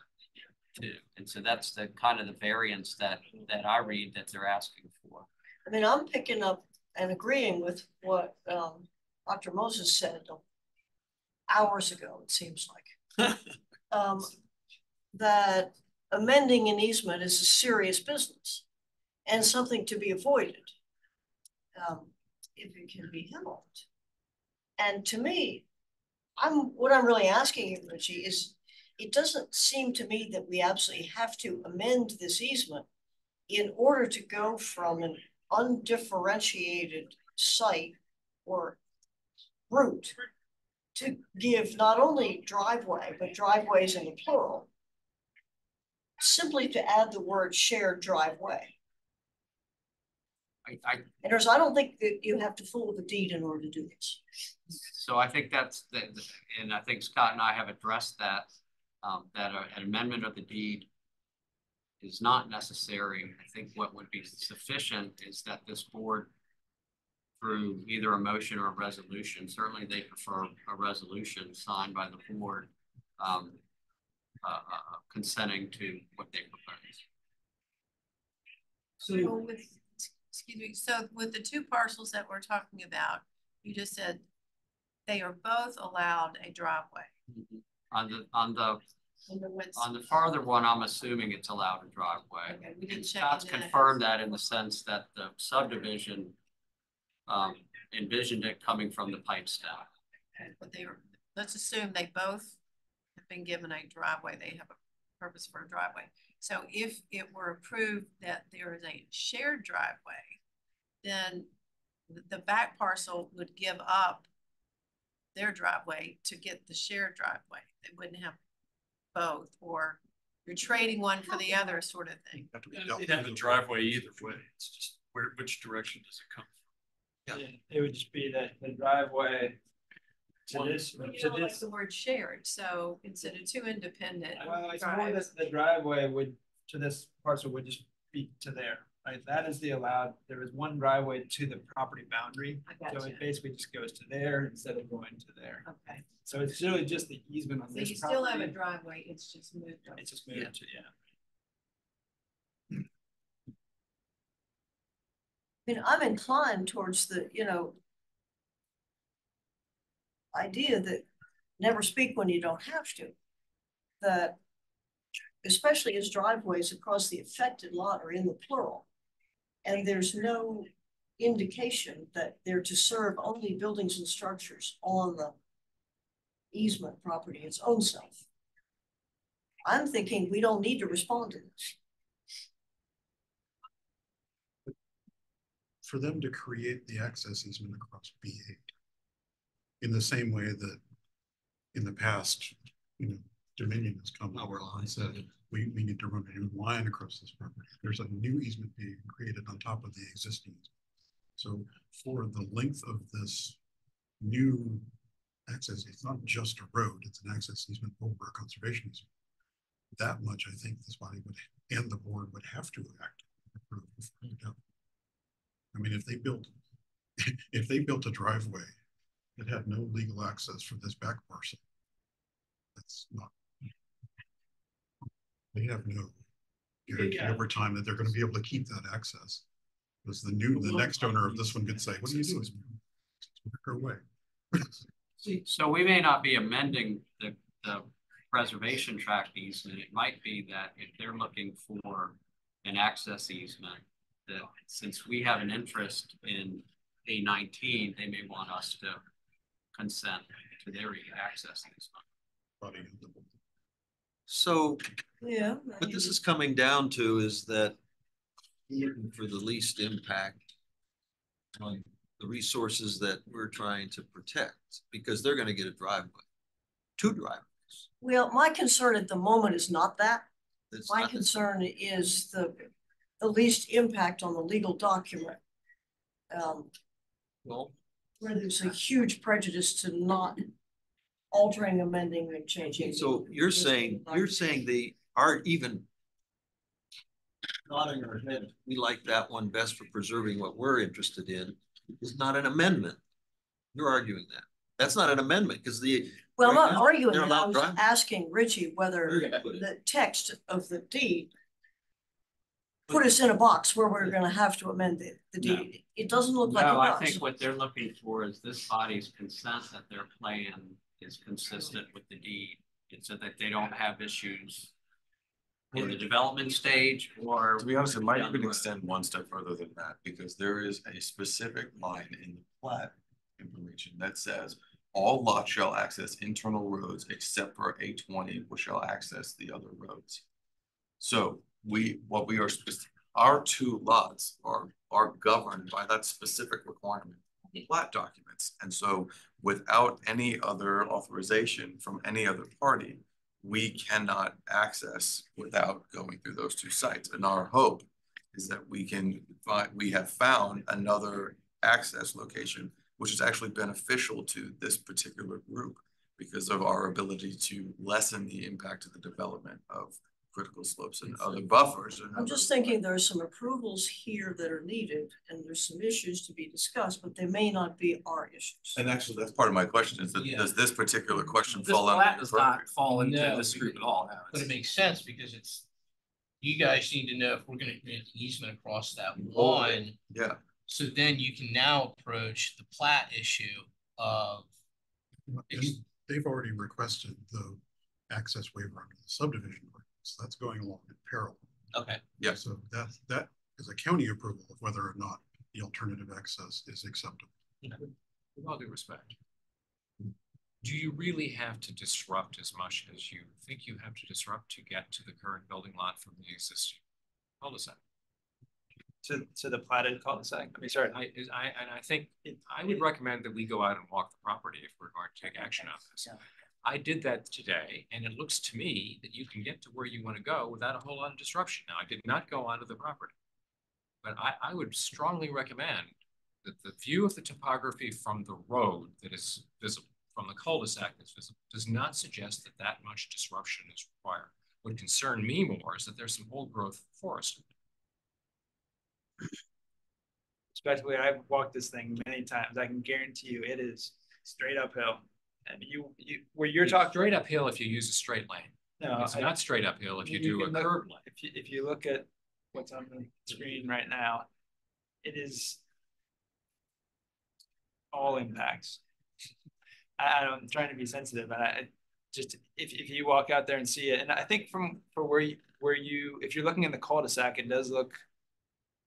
two. And so that's the kind of the variance that I read that they're asking for. I mean, I'm picking up and agreeing with what Dr. Moses said hours ago, it seems like. That amending an easement is a serious business and something to be avoided if it can be helped. And to me, what I'm really asking you, Richie, is it doesn't seem to me that we absolutely have to amend this easement in order to go from an undifferentiated site or route to give not only driveway, but driveways in the plural, simply to add the word shared driveway. I don't think that you have to fool the deed in order to do this. So I think and I think Scott and I have addressed that, that an amendment of the deed is not necessary. I think what would be sufficient is that this board, through either a motion or a resolution, certainly they prefer a resolution signed by the board, consenting to what they propose. So excuse me, so with the two parcels that we're talking about, you just said they are both allowed a driveway. On the farther one, I'm assuming it's allowed a driveway. Okay, we didn't check. Scott's confirmed that in the sense that the subdivision envisioned it coming from the pipe stack. Okay, but let's assume they both have been given a driveway. They have a purpose for a driveway. So if it were approved that there is a shared driveway, then the back parcel would give up their driveway to get the shared driveway. They wouldn't have both, or you're trading one for the other sort of thing. They'd have a driveway either way. It's just which direction does it come from? Yeah, it would just be that the driveway to this. You don't like the word shared, so instead of two independent. Well, it's more that the driveway to this parcel would just be to there. Right, that is the allowed. There is one driveway to the property boundary, so it basically just goes to there instead of going to there. Okay. So it's really just the easement on So this. you still have a driveway. It's just moved over. It's just moved to I mean, I'm inclined towards the, idea that never speak when you don't have to. That, especially as driveways across the affected lot are in the plural, and there's no indication that they're to serve only buildings and structures on the easement property its own self. I'm thinking we don't need to respond to this. For them to create the access easement across B8 in the same way that in the past, Dominion has come over and said, we need to run a new line across this property. There's a new easement being created on top of the existing. So for the length of this new access, it's not just a road, it's an access easement over a conservation easement. That much I think this body would, and the board would have to act. I mean, if they built a driveway that had no legal access for this back parcel, that's not, they have no guarantee over time that they're going to be able to keep that access. Because the next owner of this one could say, what do you do? Go away. So we may not be amending the preservation tract easement. It might be that if they're looking for an access easement, that since we have an interest in A19, they may want us to consent to their access easement. So, Yeah. what this is coming down to is that even for the least impact on the resources that we're trying to protect, because they're going to get a driveway, two driveways. Well, my concern at the moment is not that. My not concern is the least impact on the legal document. Well, where there's a huge prejudice to not altering, amending, and changing. so you're saying they are even nodding our head, we like that one best for preserving what we're interested in, is not an amendment. You're arguing that. That's not an amendment, because Well, I'm right not now, arguing they're that. I allowed was driving. asking Richie whether Where are you gonna put it? the text of the deed put us in a box where we're gonna have to amend the deed. It doesn't look like it No, I does. think what they're looking for is this body's consent that their plan is consistent with the deed. It's so that they don't have issues in the development stage or. To be honest, it might down the even road. extend one step further than that, because there is a specific line in the plat information that says all lots shall access internal roads except for A20, which shall access the other roads. So our two lots are governed by that specific requirement in plat documents. And so without any other authorization from any other party, we cannot access without going through those two sites. And our hope is that we have found another access location, which is actually beneficial to this particular group because of our ability to lessen the impact of the development of critical slopes and other buffers. I'm just thinking there's some approvals here that are needed and there's some issues to be discussed, but they may not be our issues. And actually, that's part of my question is that does this particular question This fall under? plat does not fall into No, this group at all. No, But it it's- makes sense because you guys need to know if we're gonna grant easement across that Oh, line. Yeah. So then you can now approach the plat issue of. And they've already requested the access waiver under the subdivision ordinance. That's going along in parallel. Okay. Yeah. So that is a county approval of whether or not the alternative access is acceptable. With all due respect, do you really have to disrupt as much as you think you have to disrupt to get to the current building lot from the existing cul-de-sac? To the platted cul-de-sac. I mean, sorry. I think I would recommend that we go out and walk the property if we're going to take action on this. I did that today, and it looks to me that you can get to where you want to go without a whole lot of disruption. Now, I did not go onto the property, but I would strongly recommend that the view of the topography from the road that is visible, from the cul-de-sac that's visible, does not suggest that that much disruption is required. What would concern me more is that there's some old growth forest. Especially, I've walked this thing many times. I can guarantee you it is straight uphill. And where you're talking Straight uphill if you use a straight lane. No, It's not straight uphill if you do a can look- curved lane. If you look at what's on the screen right now, it is all impacts. I'm trying to be sensitive, and I just if you walk out there and see it, and I think if you're looking in the cul-de-sac, it does look,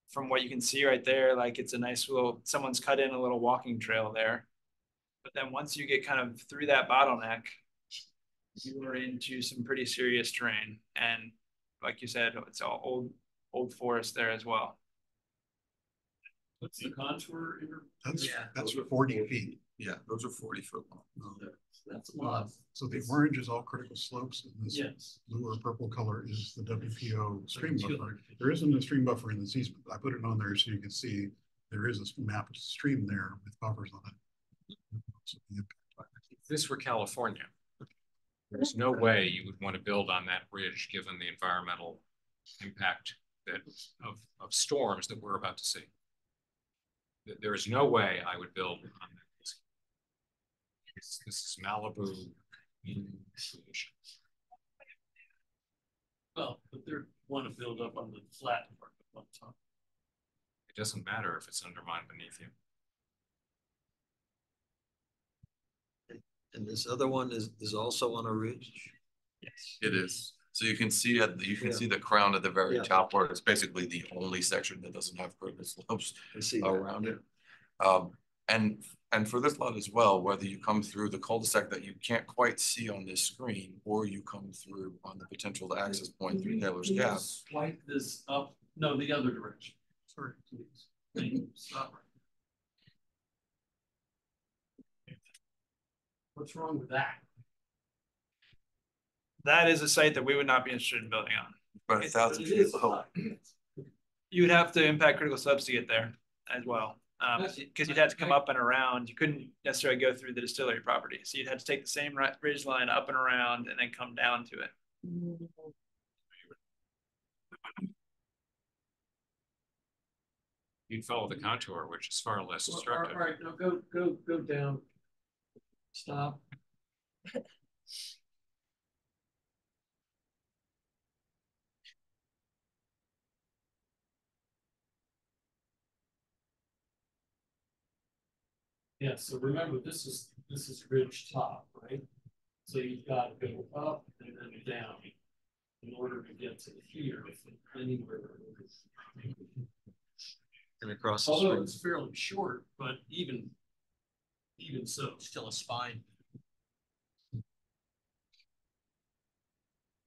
from what you can see right there, like it's a nice little, someone's cut in a little walking trail there. But then once you get kind of through that bottleneck, you are into some pretty serious terrain. And like you said, it's all old forest there as well. What's the contour here? That's 40 feet. Yeah, those are 40-foot long. That's a lot. So the orange is all critical slopes, and this Yes. blue or purple color is the WPO stream buffer. There isn't a stream buffer in this easement. I put it on there so you can see there is a mapped stream there with buffers on it. If this were California, there's no way you would want to build on that ridge given the environmental impact of storms that we're about to see. There is no way I would build on that. This is Malibu solution. Well, but they want to build up on the flat part of the top. It doesn't matter if it's undermined beneath you. And this other one is also on a ridge. Yes. It is. So you can see see the crown at the very top where it's basically the only section that doesn't have critical slopes around it. And for this lot as well, whether you come through the cul-de-sac that you can't quite see on this screen, or you come through on the potential access point through Taylor's Gap. Swipe this up. No, the other direction. Sorry, please. Thank you. Stop right. What's wrong with that? That is a site that we would not be interested in building on. About 1,000 feet low. You would have to impact critical slopes to get there as well. Because you'd have to come up and around. You couldn't necessarily go through the distillery property. So you'd have to take the same ridge line up and around and then come down to it. You'd follow the contour, which is far less All destructive. right, now go down. Stop. Yeah, so remember, this is ridge top, right? So you've got to go up and then down in order to get to here, anywhere. And across the Although street. it's fairly short, but even so. Still a spine.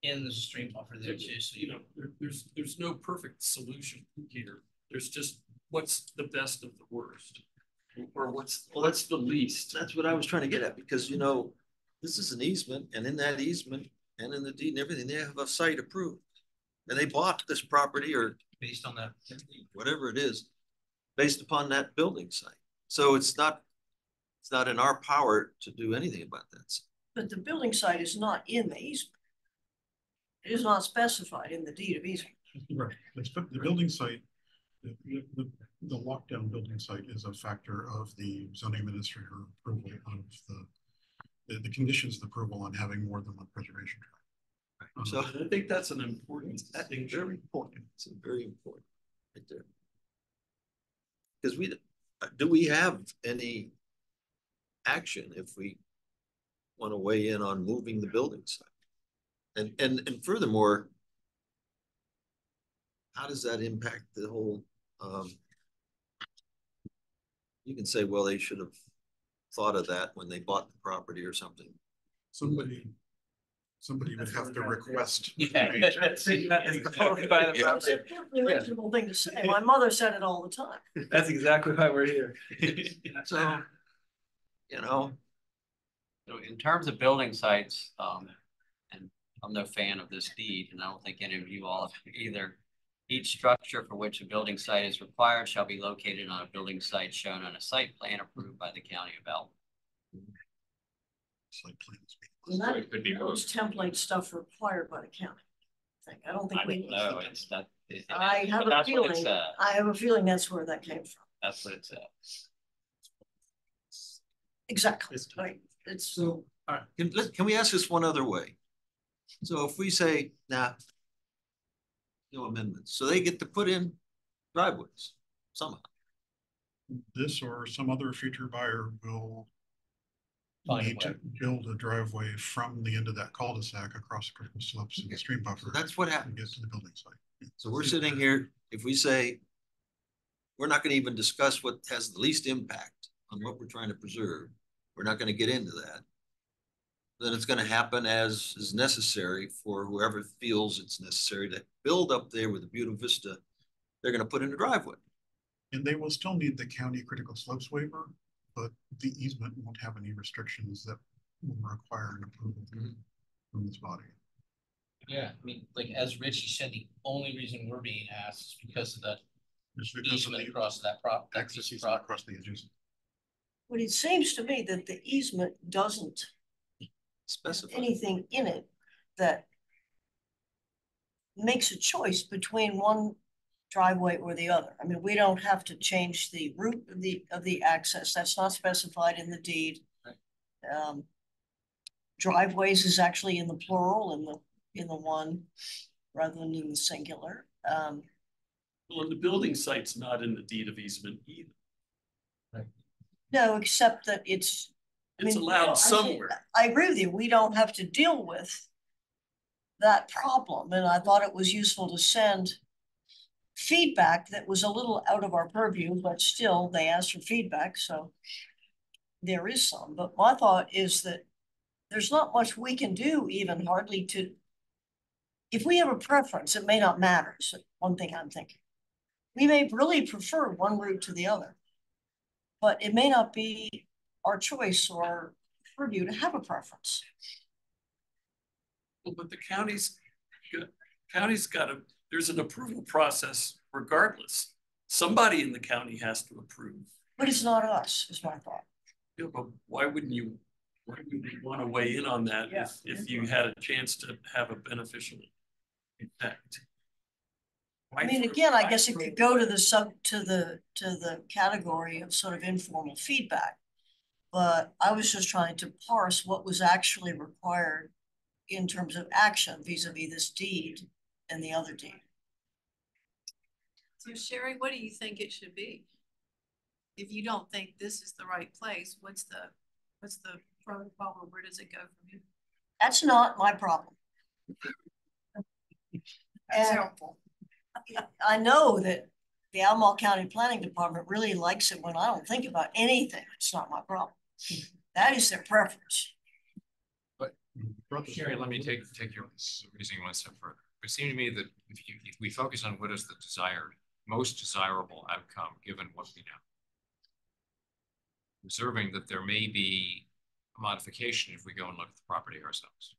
In the stream buffer there too, so You know, there's no perfect solution here. There's just what's the best of the worst. Or what's the least. That's what I was trying to get at, because, you know, this is an easement, and in that easement and in the deed and everything, they have a site approved. And they bought this property, or based on that. whatever it is, based upon that building site. So it's not in our power to do anything about that. But the building site is not in the easement. It is not specified in the deed of easement. Right, the building site, the lockdown building site is a factor of the zoning administrator approval of the conditions of approval on having more than one preservation tract. So I think that's an important thing. very important. It's very important right there. Because do we have any action if we want to weigh in on moving the building site? And furthermore, how does that impact the whole, you can say, well, they should have thought of that when they bought the property or something. Somebody would have to request. Yeah. That's a perfectly reasonable thing to say. My mother said it all the time. That's exactly why we're here. So, you know, So in terms of building sites, and I'm no fan of this deed, and I don't think any of you all either. Each structure for which a building site is required shall be located on a building site shown on a site plan approved by the County of Albemarle. Site plans. And that It could be those template stuff required by the county. I don't think I we. don't know, it's not. I have a That's what it feeling, said. I have a feeling that's where that came from. That's what it said. Exactly, right, it's. so, all right, can we ask this one other way? So if we say, nah, no amendments, so they get to put in driveways somehow. This or some other future buyer will Find a need to way. build a driveway from the end of that cul-de-sac across the critical slopes in the stream buffer. So that's what to happens. get to the building site. So we're sitting here, if we say, we're not gonna even discuss what has the least impact on what we're trying to preserve, we're not gonna get into that. Then it's gonna happen as is necessary for whoever feels it's necessary to build up there with a beautiful vista. They're gonna put in a driveway. And they will still need the county critical slopes waiver, but the easement won't have any restrictions that will require an approval from this body. Yeah, I mean, like as Richie said, the only reason we're being asked is because of the Just because of easement the across that access easement across the edges. But it seems to me that the easement doesn't have Specify. anything in it that makes a choice between one driveway or the other. I mean, we don't have to change the route of the access. That's not specified in the deed. Driveways is actually in the plural in the one rather than in the singular. Well, the building site's not in the deed of easement either. No, except that it's. I It's mean, allowed somewhere. I agree with you. We don't have to deal with that problem. And I thought it was useful to send feedback that was a little out of our purview, but still they asked for feedback. So there is some, but my thought is that there's not much we can do even hardly to. If we have a preference, it may not matter. So one thing I'm thinking. We may really prefer one route to the other, but it may not be our choice or purview to have a preference. Well, but the county's got there's an approval process regardless. Somebody in the county has to approve. But it's not us, is my thought. Yeah, but why wouldn't you want to weigh in on that if you had a chance to have a beneficial effect? I mean, again, I guess it could go to the category of sort of informal feedback. But I was just trying to parse what was actually required in terms of action vis-a-vis this deed and the other deed. So Sherry, what do you think it should be? If you don't think this is the right place, what's the protocol, or where does it go from here? That's not my problem. That's And helpful. I know that the Albemarle County Planning Department really likes it when I don't think about anything. It's not my problem. That is their preference. But Sherry, let me take your reasoning one step further. It seemed to me that if we focus on what is the most desirable outcome, given what we know, observing that there may be a modification if we go and look at the property ourselves.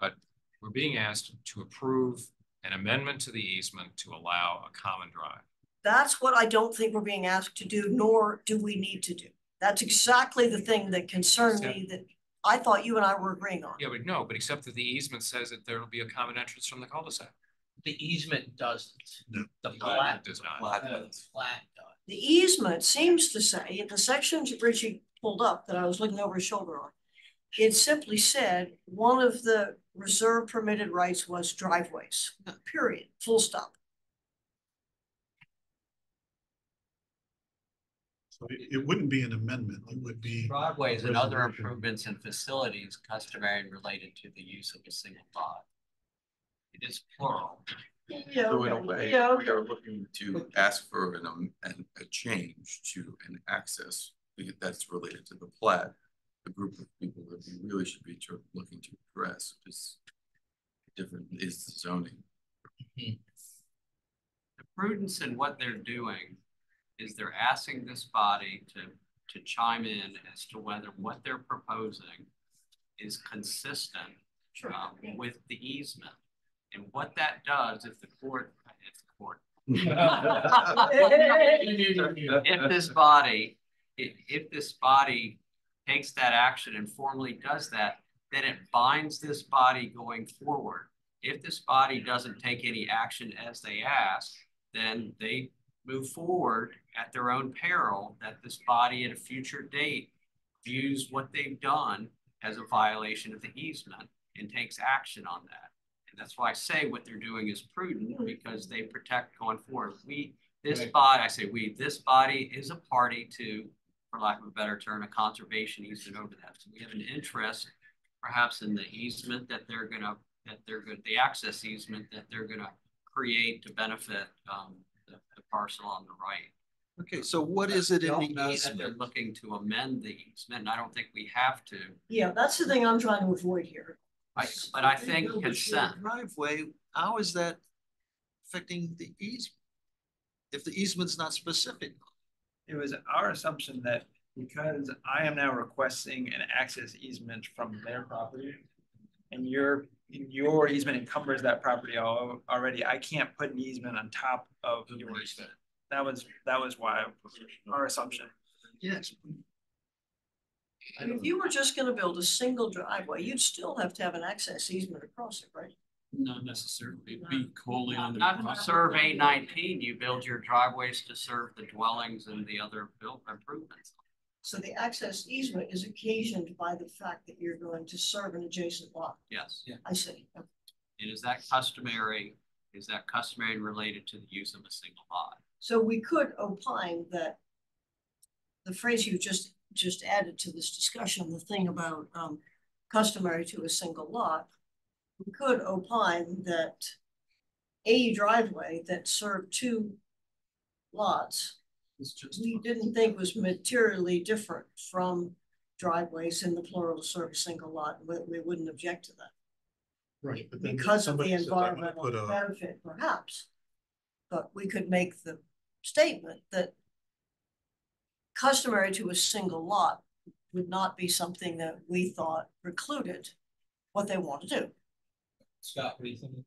But we're being asked to approve an amendment to the easement to allow a common drive. That's what I don't think we're being asked to do, nor do we need to do. That's exactly the thing that concerned me, that I thought you and I were agreeing on. Yeah, but except that the easement says that there will be a common entrance from the cul-de-sac. The easement doesn't. No. The plat does not. The plat does. The easement seems to say, in the sections Richie pulled up that I was looking over his shoulder on, it simply said one of the reserve permitted rights was driveways, period, full stop. So it wouldn't be an amendment, it would be. Driveways and other improvements and facilities customary and related to the use of a single lot. It is plural. So in a way, we are looking to ask for a change to an access that's related to the plat. The group of people that we really should be looking to address is different, is the zoning. The prudence in what they're doing is they're asking this body to chime in as to whether what they're proposing is consistent with the easement. And what that does, if this body takes that action and formally does that, then it binds this body going forward. If this body doesn't take any action as they ask, then they move forward at their own peril, that this body at a future date views what they've done as a violation of the easement and takes action on that. And that's why I say what they're doing is prudent, because they protect going forward. This body is a party to, for lack of a better term, a conservation easement over that. So we have an interest perhaps in the easement that the access easement that they're gonna create to benefit the parcel on the right. Okay, so what is it in the They're easement? looking to amend the easement, and I don't think we have to. Yeah, that's the thing I'm trying to avoid here. But I think consent. Driveway, how is that affecting the easement? If the easement's not specific. It was our assumption that because I am now requesting an access easement from their property, and your easement encumbers that property already, I can't put an easement on top of your easement. That was why our assumption. Yes. If you were just gonna build a single driveway, you'd still have to have an access easement across it, right? Not necessarily, it'd be wholly on the. Not to serve 819, you build your driveways to serve the dwellings and the other built improvements. So the access easement is occasioned by the fact that you're going to serve an adjacent lot. Yes. Yeah. I see. And is that customary? Is that customary and related to the use of a single lot? So we could opine that the phrase you just added to this discussion, the thing about customary to a single lot, we could opine that a driveway that served two lots, we didn't think was materially different from driveways in the plural to serve a single lot. We wouldn't object to that. Right. But then Because of the somebody says, "I'm gonna environmental put a-" benefit, perhaps. But we could make the statement that customary to a single lot would not be something that we thought precluded what they want to do. Scott, what do you think?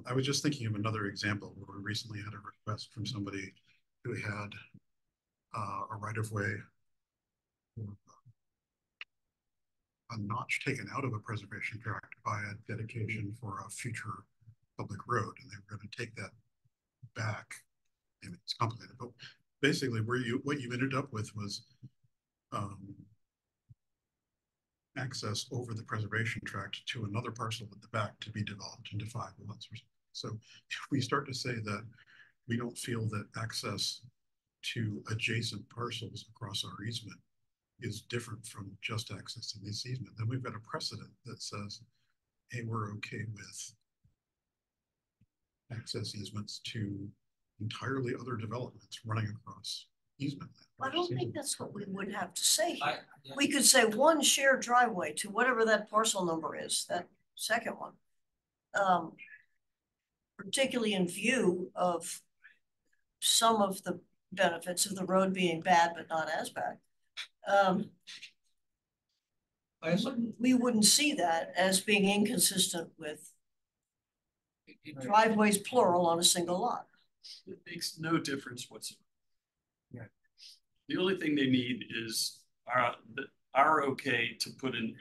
I was just thinking of another example where we recently had a request from somebody who had a right-of-way, a notch taken out of a preservation tract by a dedication for a future public road, and they were going to take that back. I mean, it's complicated, but basically what you ended up with was access over the preservation tract to another parcel at the back to be developed into 5 lots or something. So if we start to say that we don't feel that access to adjacent parcels across our easement is different from just access to this easement, then we've got a precedent that says, hey, we're okay with access easements to entirely other developments running across easement. I don't think that's what we would have to say here. We could say one shared driveway to whatever that parcel number is, that second one. Particularly in view of some of the benefits of the road being bad, but not as bad. We wouldn't see that as being inconsistent with driveways plural on a single lot. It makes no difference whatsoever. The only thing they need is our okay to put an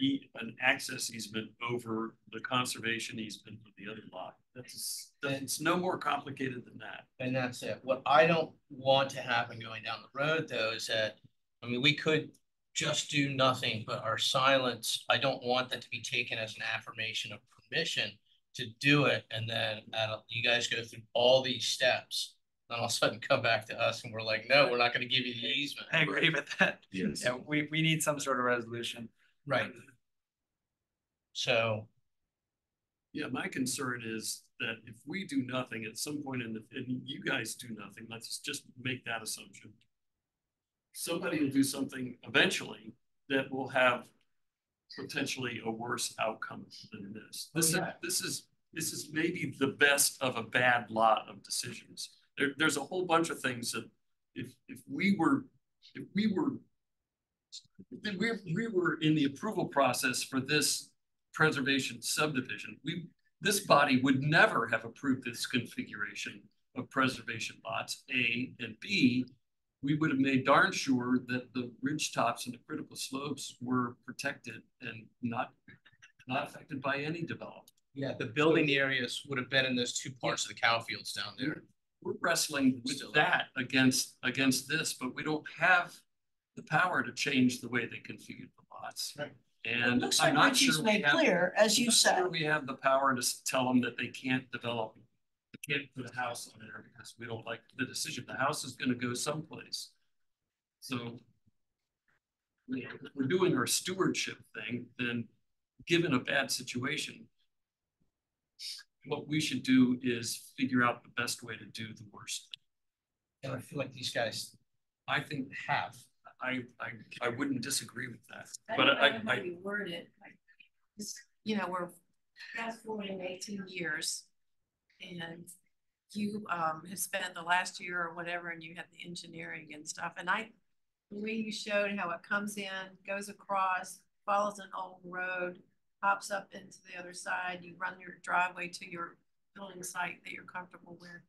access easement over the conservation easement of the other lot. It's no more complicated than that. And that's it. What I don't want to happen going down the road though is that, I mean, we could just do nothing, but our silence, I don't want that to be taken as an affirmation of permission to do it. And then you guys go through all these steps. Then all of a sudden come back to us and we're like, no, we're not going to give you the easement. I agree with that. Yes. Yeah, we need some sort of resolution. Right. So. Yeah, my concern is that if we do nothing at some point and you guys do nothing, let's just make that assumption. Somebody will do something eventually that will have potentially a worse outcome than this. This is maybe the best of a bad lot of decisions. There's a whole bunch of things that if we were in the approval process for this preservation subdivision, this body would never have approved this configuration of preservation lots, A, and B, we would have made darn sure that the ridge tops and the critical slopes were protected and not affected by any development. Yeah, the building areas would have been in those 2 parts of the cow fields down there. We're wrestling with that against this, but we don't have the power to change the way they configured the lots. Right. And it looks like Richie's made clear, as you said. Sure we have the power to tell them that they can't develop, they can't put a house on there because we don't like the decision. The house is going to go someplace. So if we're doing our stewardship thing, then given a bad situation, what we should do is figure out the best way to do the worst. And I feel like these guys, I think have. I wouldn't disagree with that. But I you word it. You know, we're fast forwarding 18 years, and you have spent the last year or whatever, and you had the engineering and stuff. And the way you showed how it comes in, goes across, follows an old road, pops up into the other side, you run your driveway to your building site that you're comfortable with.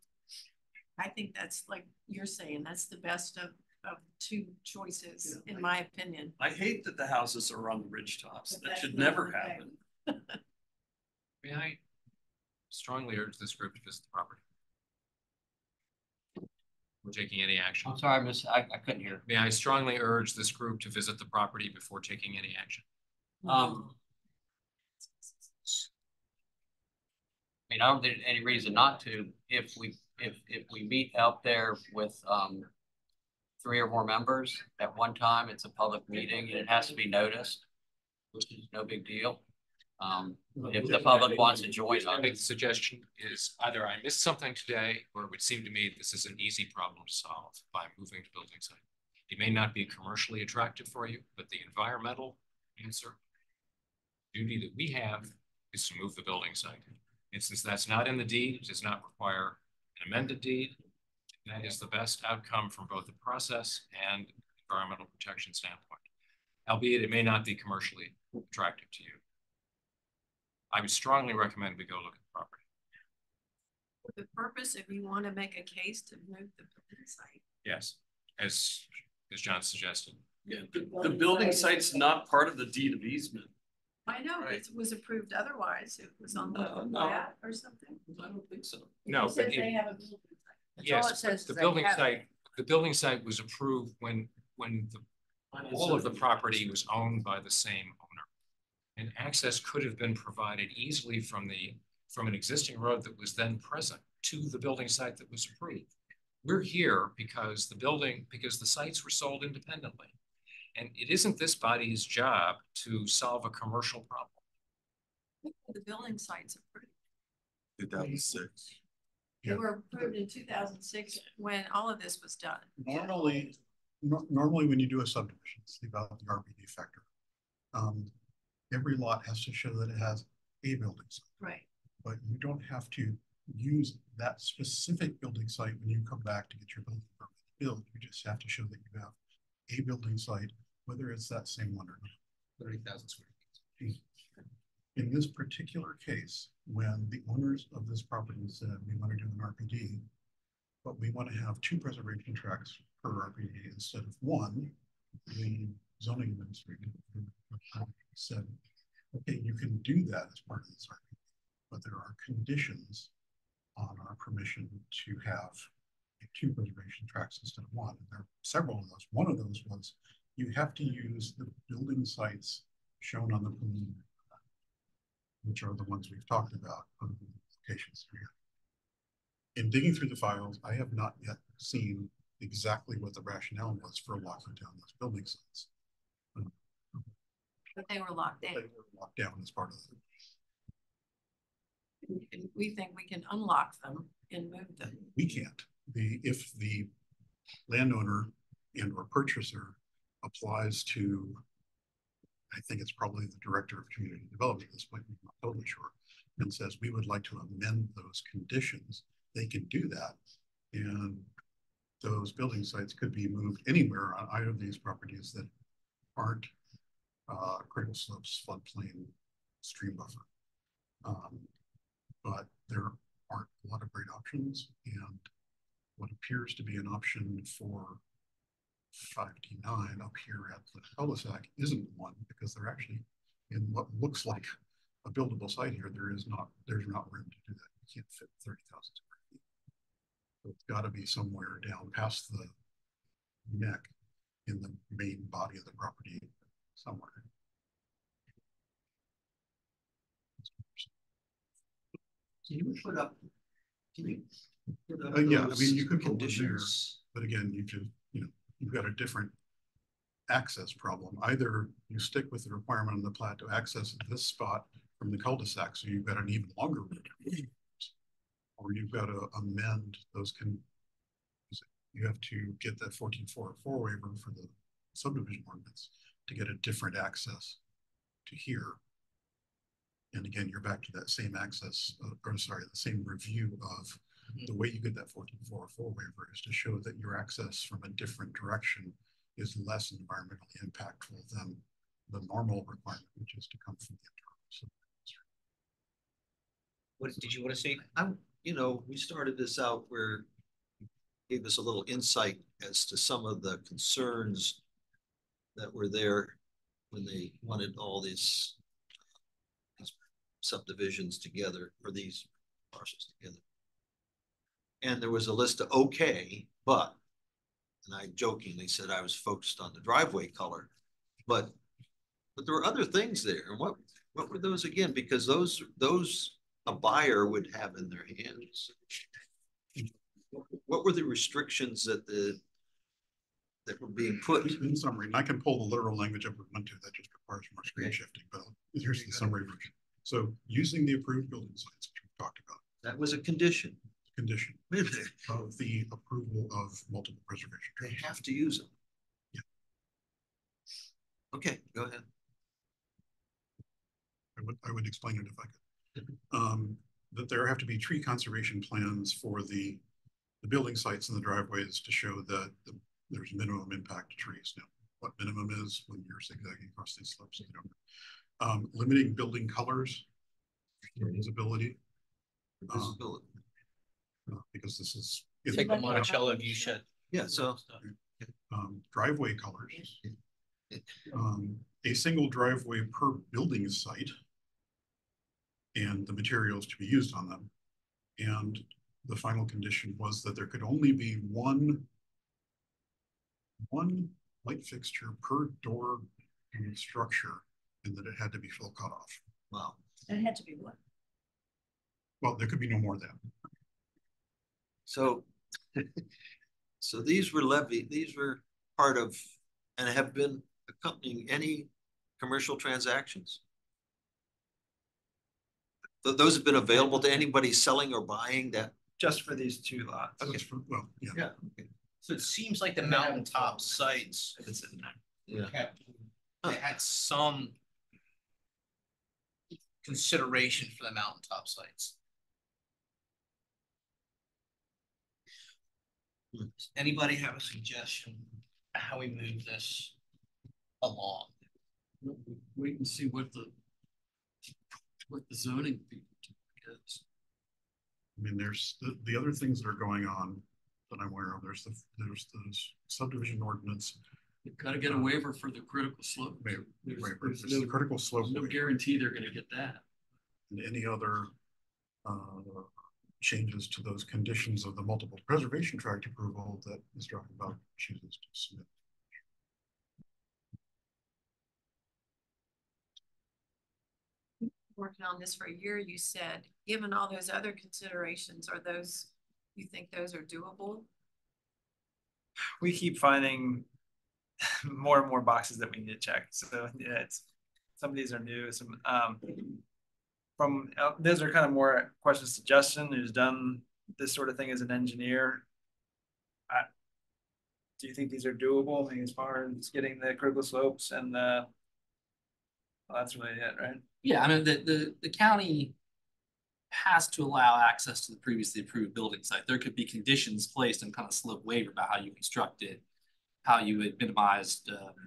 I think that's, like you're saying, that's the best of 2 choices, in my opinion. I hate that the houses are on the ridge tops. That should never happen. May I strongly urge this group to visit the property? We're taking any action. I'm sorry, I couldn't hear. May I strongly urge this group to visit the property before taking any action? I mean, I don't think there's any reason not to. If we meet out there with 3 or more members at one time, it's a public meeting and it has to be noticed, which is no big deal. If the public wants to join, I think the suggestion is either I missed something today, or it would seem to me this is an easy problem to solve by moving to building site. It may not be commercially attractive for you, but the environmental answer, duty that we have is to move the building site. And since that's not in the deed, it does not require an amended deed. That is the best outcome from both the process and environmental protection standpoint, albeit it may not be commercially attractive to you. I would strongly recommend we go look at the property. For the purpose, if you want to make a case to move the building site. Yes, as John suggested. Yeah, the building site's not part of the deed of easement. I know, Right. it was approved otherwise, it was on the No. plat or something. I don't think so. It No, says but they have a building site. That's all it yes, says but is the they building have it. site, the building site was approved when all of the property was owned by the same owner. And access could have been provided easily from an existing road that was then present to the building site that was approved. We're here because the sites were sold independently. And it isn't this body's job to solve a commercial problem. The building sites approved. 2006. They were approved in 2006 when all of this was done. Normally, normally when you do a subdivision, it's about the RPD factor. Every lot has to show that it has a building site. Right. But you don't have to use that specific building site when you come back to get your building permit built. You just have to show that you have a building site, whether it's that same one or not. 30,000 square feet. In this particular case, when the owners of this property said we want to do an RPD, but we want to have 2 preservation tracts per RPD instead of 1, the zoning administrator said, okay, you can do that as part of this RPD, but there are conditions on our permission to have 2 preservation tracts instead of 1. And there are several of those. One of those was you have to use the building sites shown on the preliminary, which are the ones we've talked about on the locations here. In digging through the files, I have not yet seen exactly what the rationale was for locking down those building sites. But they were locked They in. were locked down as part of it. And we think we can unlock them and move them. We can't. If the landowner and or purchaser applies to, I think it's probably the director of community development at this point, I'm not totally sure, and says we would like to amend those conditions, they can do that. And those building sites could be moved anywhere on either of these properties that aren't cradle slopes, floodplain, stream buffer. But there aren't a lot of great options, and what appears to be an option for 5D9 up here at the cul-de-sac isn't one, because they're actually in what looks like a buildable site here. There's not room to do that. You can't fit 30,000 square feet. So it's got to be somewhere down past the neck in the main body of the property somewhere. Can you put up Yeah, I mean, you could put one there, conditions? but again, you've got a different access problem. Either you stick with the requirement on the plat to access this spot from the cul-de-sac, so you've got an even longer route, or you've got to amend those. You have to get that 1444 waiver for the subdivision ordinance to get a different access to here. And again, you're back to that same access, the same review of the way you get that 1444 waiver is to show that your access from a different direction is less environmentally impactful than the normal requirement, which is to come from the internal. What did you want to say? We started this out where you gave us a little insight as to some of the concerns that were there when they wanted all these subdivisions together, or these parcels together. And there was a list of okay, but, and I jokingly said I was focused on the driveway color, but there were other things there. And what were those again? Because those a buyer would have in their hands. What were the restrictions that were being put? In summary, and I can pull the literal language up we went to, that just requires more screen shifting, but here's the summary version. So using the approved building sites, which we talked about. That was a condition. Condition of the approval of multiple preservation. They have to use them. Yeah. Okay, go ahead. I would explain it if I could. That there have to be tree conservation plans for the building sites and the driveways to show that there's minimum impact to trees. Now, what minimum is when you're zigzagging across these slopes, you don't know. Limiting building colors, visibility. Visibility. Because this is Take a Monticello view shed. Yeah, so driveway colors, a single driveway per building site and the materials to be used on them. And the final condition was that there could only be one light fixture per door and structure, and that it had to be full cutoff. Wow. It had to be what? Well, there could be no more than. So, so these were levied, these were part of, and have been accompanying any commercial transactions? Those have been available to anybody selling or buying that? Just for these 2 lots. Okay. Well, yeah. Yeah. Okay. So it seems like the mountaintop sites If it's in there. Yeah. they had some consideration for the mountaintop sites. Does anybody have a suggestion how we move this along? Wait and see what the zoning people is. I mean, there's the other things that are going on that I'm aware of. There's the subdivision ordinance. You've got to get a waiver for the critical slope. There's There's the critical slope. no guarantee they're going to get that. And any other changes to those conditions of the multiple preservation tract approval that Mr. Achenbach chooses to submit. Working on this for a year, you said, given all those other considerations, you think those are doable? We keep finding more and more boxes that we need to check. So yeah, some of these are new. Some those are kind of more questions to Justin, who's done this sort of thing as an engineer. Do you think these are doable? I mean, as far as getting the critical slopes and well, that's really it, right? Yeah, I mean, the county has to allow access to the previously approved building site. There could be conditions placed in kind of slope waiver about how you construct it, how you would minimize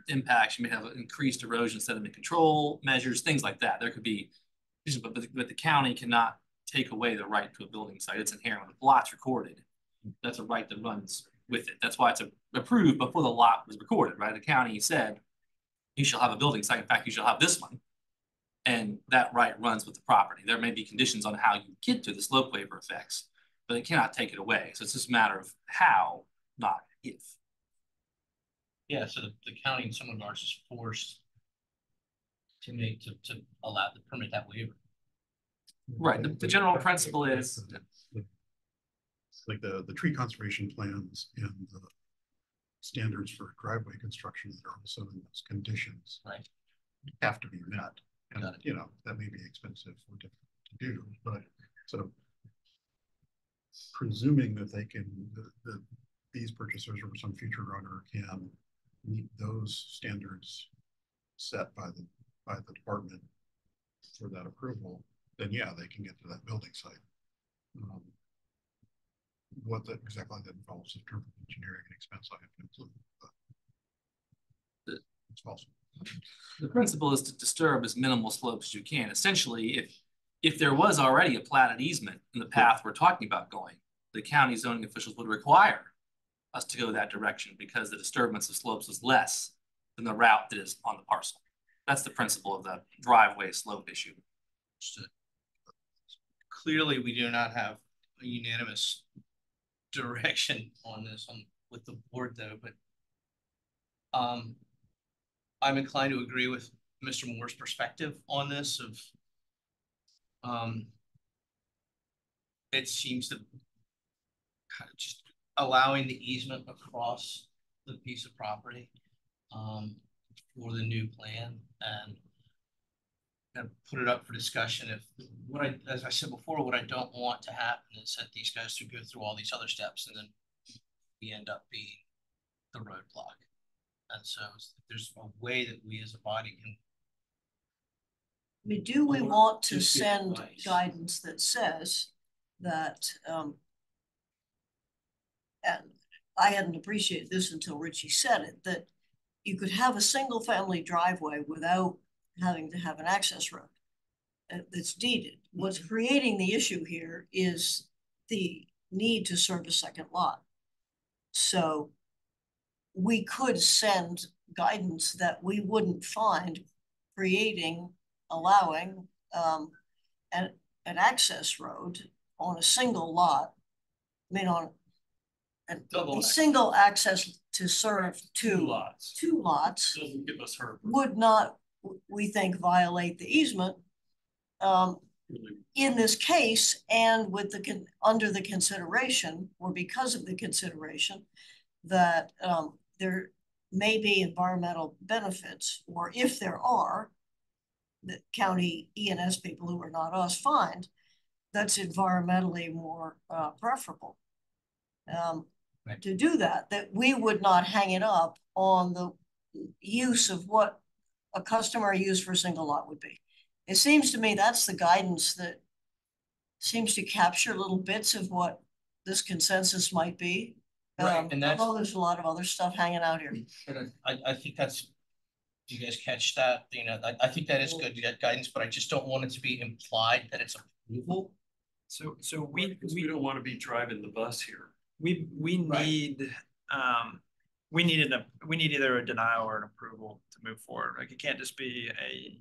impacts. You may have increased erosion sediment control measures, things like that. There could be, but the county cannot take away the right to a building site. It's inherent. When the lot's recorded, that's a right that runs with it. That's why it's approved before the lot was recorded, right? The county said, you shall have a building site. In fact, you shall have this one. And that right runs with the property. There may be conditions on how you get to the slope waiver effects, but it cannot take it away. So it's just a matter of how, not if. Yeah, so the county in some regards is forced to allow the permit that waiver. Right. The general principle is like the tree conservation plans and the standards for driveway construction that are also in those conditions. Right. Have to be met. And you know, that may be expensive or difficult to do, but so presuming that they can, that these purchasers or some future owner can meet those standards set by the department for that approval, then yeah, they can get to that building site. What that exactly that involves in terms of engineering and expense, I have to include, but it's possible. The principle is to disturb as minimal slopes as you can. Essentially, if there was already a platted easement in the path we're talking about going, the county zoning officials would require us to go that direction because the disturbance of slopes is less than the route that is on the parcel. That's the principle of the driveway slope issue. Clearly, we do not have a unanimous direction on this with the board though, but I'm inclined to agree with Mr. Moore's perspective on this of it seems to kind of just allowing the easement across the piece of property for the new plan and put it up for discussion. If as I said before, what I don't want to happen is that these guys go through all these other steps and then we end up being the roadblock. And so there's a way that we as a body can. I mean, do we want to send guidance that says that, and I hadn't appreciated this until Richie said it, that you could have a single family driveway without having to have an access road that's deeded. What's creating the issue here is the need to serve a second lot. So we could send guidance that we wouldn't find allowing an access road on a single lot. I mean, on a single access to serve two lots Doesn't give us her. would not, we think, violate the easement in this case, and with the under the consideration, or because of the consideration that there may be environmental benefits, or if there are, the county E&S people who are not us find that's environmentally more preferable. Right. To do that we would not hang it up on the use of what a customer use for a single lot would be. It seems to me that's the guidance that seems to capture little bits of what this consensus might be. Right, and that's, although there's a lot of other stuff hanging out here. I think that's, do you guys catch that? You know, I think that is good to get guidance, but I just don't want it to be implied that it's approval. So we don't want to be driving the bus here. We need we need either a denial or an approval to move forward. Like, it can't just be a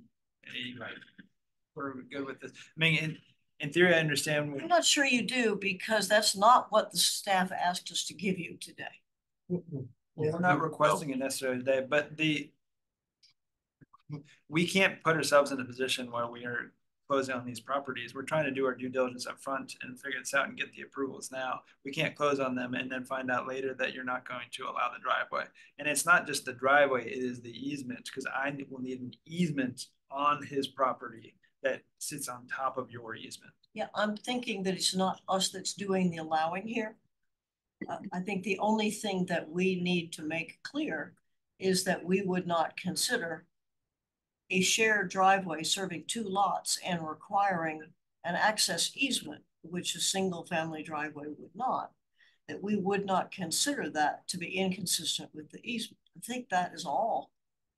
right, we're good with this. I mean, in theory, I understand. I'm not sure you do, because that's not what the staff asked us to give you today. Well, we're not requesting it necessarily today, but we can't put ourselves in a position where we are closing on these properties. We're trying to do our due diligence up front and figure this out and get the approvals now. We can't close on them and then find out later that you're not going to allow the driveway. And it's not just the driveway, it is the easement, because I will need an easement on his property that sits on top of your easement. Yeah, I'm thinking that it's not us that's doing the allowing here. I think the only thing that we need to make clear is that we would not consider a shared driveway serving two lots and requiring an access easement, which a single family driveway would not, that we would not consider that to be inconsistent with the easement. I think that is all.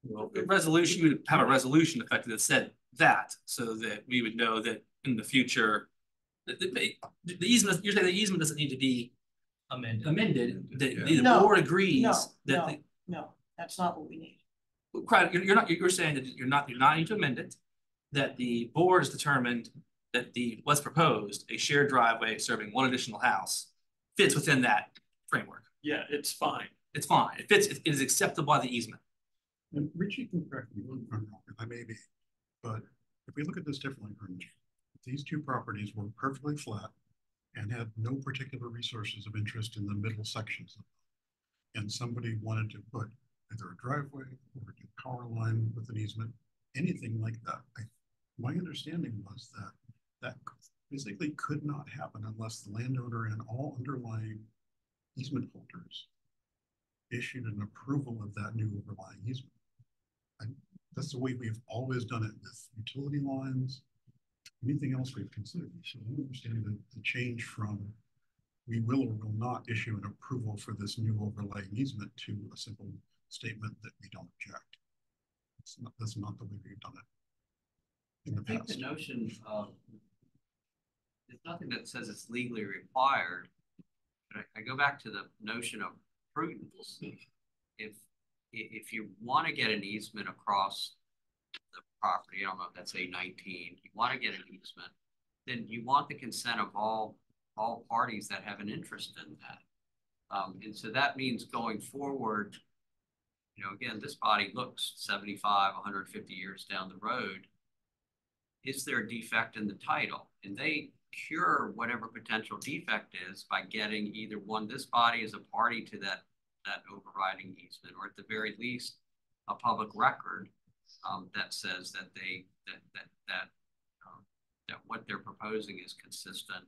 Well, the resolution, you would have a resolution effective that said that, so that we would know that in the future, the easement, you're saying the easement doesn't need to be amended. The board agrees no, that's not what we need. You're saying that you're not need to amend it, that the board has determined that what's proposed, a shared driveway serving one additional house, fits within that framework. Yeah, it's fine. It's fine. It fits. It is acceptable by the easement. And Richie can correct me if I'm wrong, I may be, but if we look at this differently, these two properties were perfectly flat and had no particular resources of interest in the middle sections of them, and somebody wanted to put either a driveway or a power line with an easement, anything like that. My understanding was that basically could not happen unless the landowner and all underlying easement holders issued an approval of that new overlying easement. That's the way we've always done it with utility lines, anything else we've considered. So I understand the change from we will or will not issue an approval for this new overlaying easement to a simple statement that we don't object. That's not the way we've done it in the past. I think the notion of, there's nothing that says it's legally required, but I go back to the notion of prudence. If you want to get an easement across the property, I don't know if that's A19, you want to get an easement, then you want the consent of all parties that have an interest in that. And so that means going forward, you know, again, this body looks 75, 150 years down the road. Is there a defect in the title? And they cure whatever potential defect is by getting either this body as a party to that overriding easement, or at the very least, a public record that says that that what they're proposing is consistent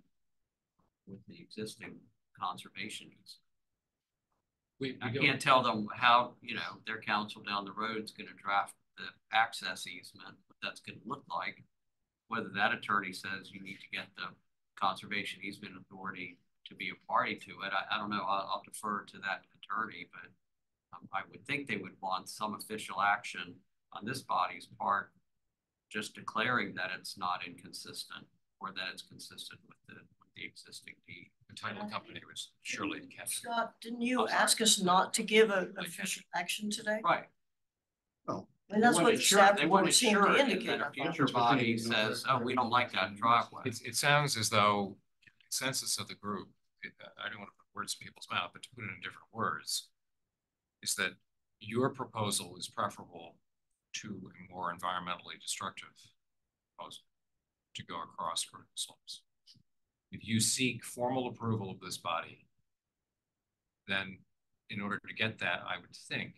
with the existing conservation easement. I can't tell them how, you know, their council down the road is going to draft the access easement, what that's going to look like. Whether that attorney says you need to get the conservation easement authority to be a party to it, I don't know. I'll defer to that attorney, but I would think they would want some official action on this body's part, just declaring that it's not inconsistent or that it's consistent with the existing deed. The title company was surely captured. Scott, didn't you ask us not to give an official action today? Right. And that's what staff report seemed to indicate. A future body says, oh, we don't like that driveway. It sounds as though consensus of the group, I don't want to put words in people's mouth, but to put it in different words, is that your proposal is preferable to a more environmentally destructive proposal to go across critical slopes. If you seek formal approval of this body, then in order to get that, I would think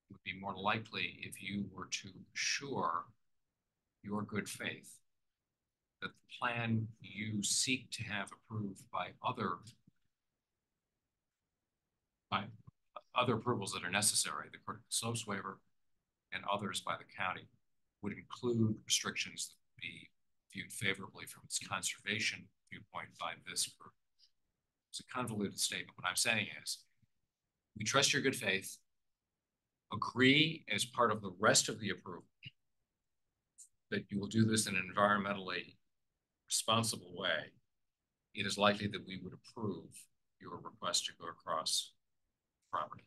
it would be more likely if you were to assure your good faith that the plan you seek to have approved by other approvals that are necessary, the critical slopes waiver and others by the county, would include restrictions that would be viewed favorably from its conservation viewpoint by this group. It's a convoluted statement. What I'm saying is, we trust your good faith, agree as part of the rest of the approval that you will do this in an environmentally responsible way. It is likely that we would approve your request to go across property.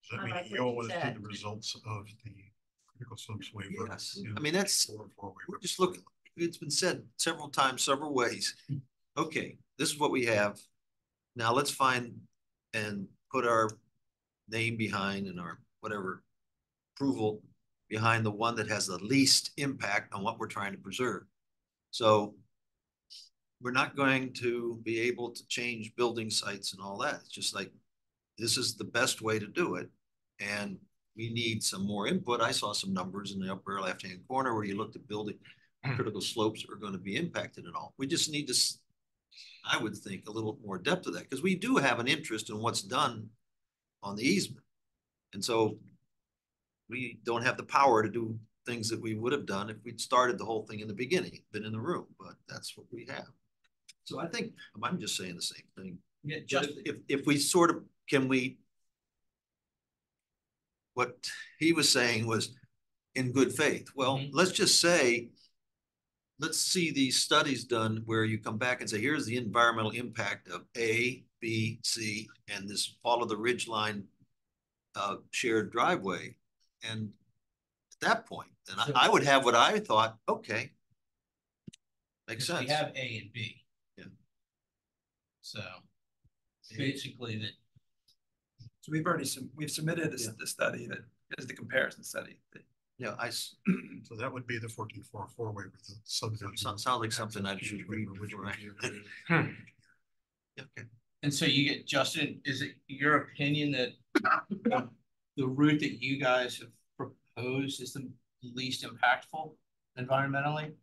Does that mean you always see the results of the critical slopes waiver? Yes, I mean, that's, just look, it's been said several times, several ways. Okay, this is what we have. Now let's find and put our name behind and our whatever approval behind the one that has the least impact on what we're trying to preserve. So we're not going to be able to change building sites and all that. It's just like, this is the best way to do it. And we need some more input. I saw some numbers in the upper left-hand corner where you looked at building critical slopes that are going to be impacted and all. We just need to, I would think, a little more depth to that, because we do have an interest in what's done on the easement. And so we don't have the power to do things that we would have done if we'd started the whole thing in the beginning, been in the room, but that's what we have. So I think, I'm just saying the same thing. Yeah, just if we sort of, can we, what he was saying was in good faith. Well, let's just say, let's see these studies done where you come back and say, here's the environmental impact of A, B, C, and this follow the ridge line shared driveway. And at that point, then I would have what I thought, okay, makes sense. We have A and B. Yeah. So basically that. So we've submitted the study that is the comparison study. Yeah, so that would be the 1444 waiver. The subdivision sounds like something I should read. Yeah, Okay. And so you get, Justin, is it your opinion that the route that you guys have proposed is the least impactful environmentally?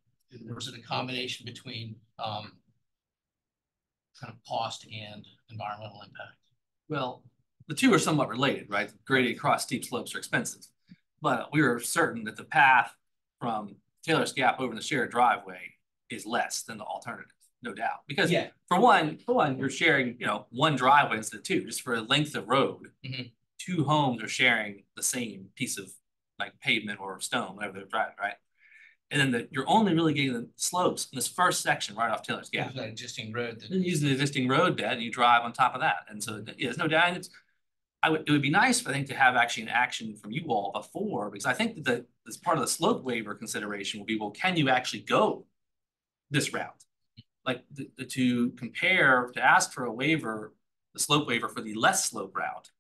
Or is it a combination between kind of cost and environmental impact? Well, the two are somewhat related, right? Grading across steep slopes are expensive, but we were certain that the path from Taylor's Gap over the shared driveway is less than the alternative, no doubt. Because for one, you're sharing, one driveway instead of two, just for a length of road. Two homes are sharing the same piece of like pavement or stone, whatever they're driving, right? And then you're only really getting the slopes in this first section right off Taylor's Gap. That existing road. Then using the existing road bed, and you drive on top of that. And so there's no doubt. It would be nice, I think, to have actually an action from you all before, because I think that this part of the slope waiver consideration will be, well, can you actually go this route? Like to ask for a waiver, the slope waiver for the less slope route.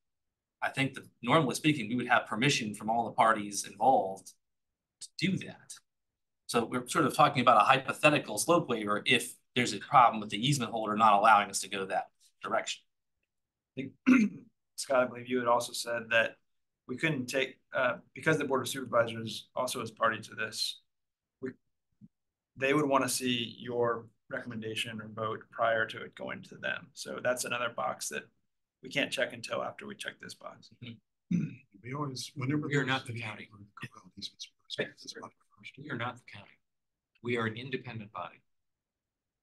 I think that normally speaking, we would have permission from all the parties involved to do that. So we're sort of talking about a hypothetical slope waiver if there's a problem with the easement holder not allowing us to go that direction. I think, Scott, I believe you had also said that we couldn't take, because the Board of Supervisors also is party to this, they would want to see your recommendation or vote prior to it going to them. So that's another box that we can't check until after we check this box. We always, whenever we are not the county. We are not the county. We are an independent body,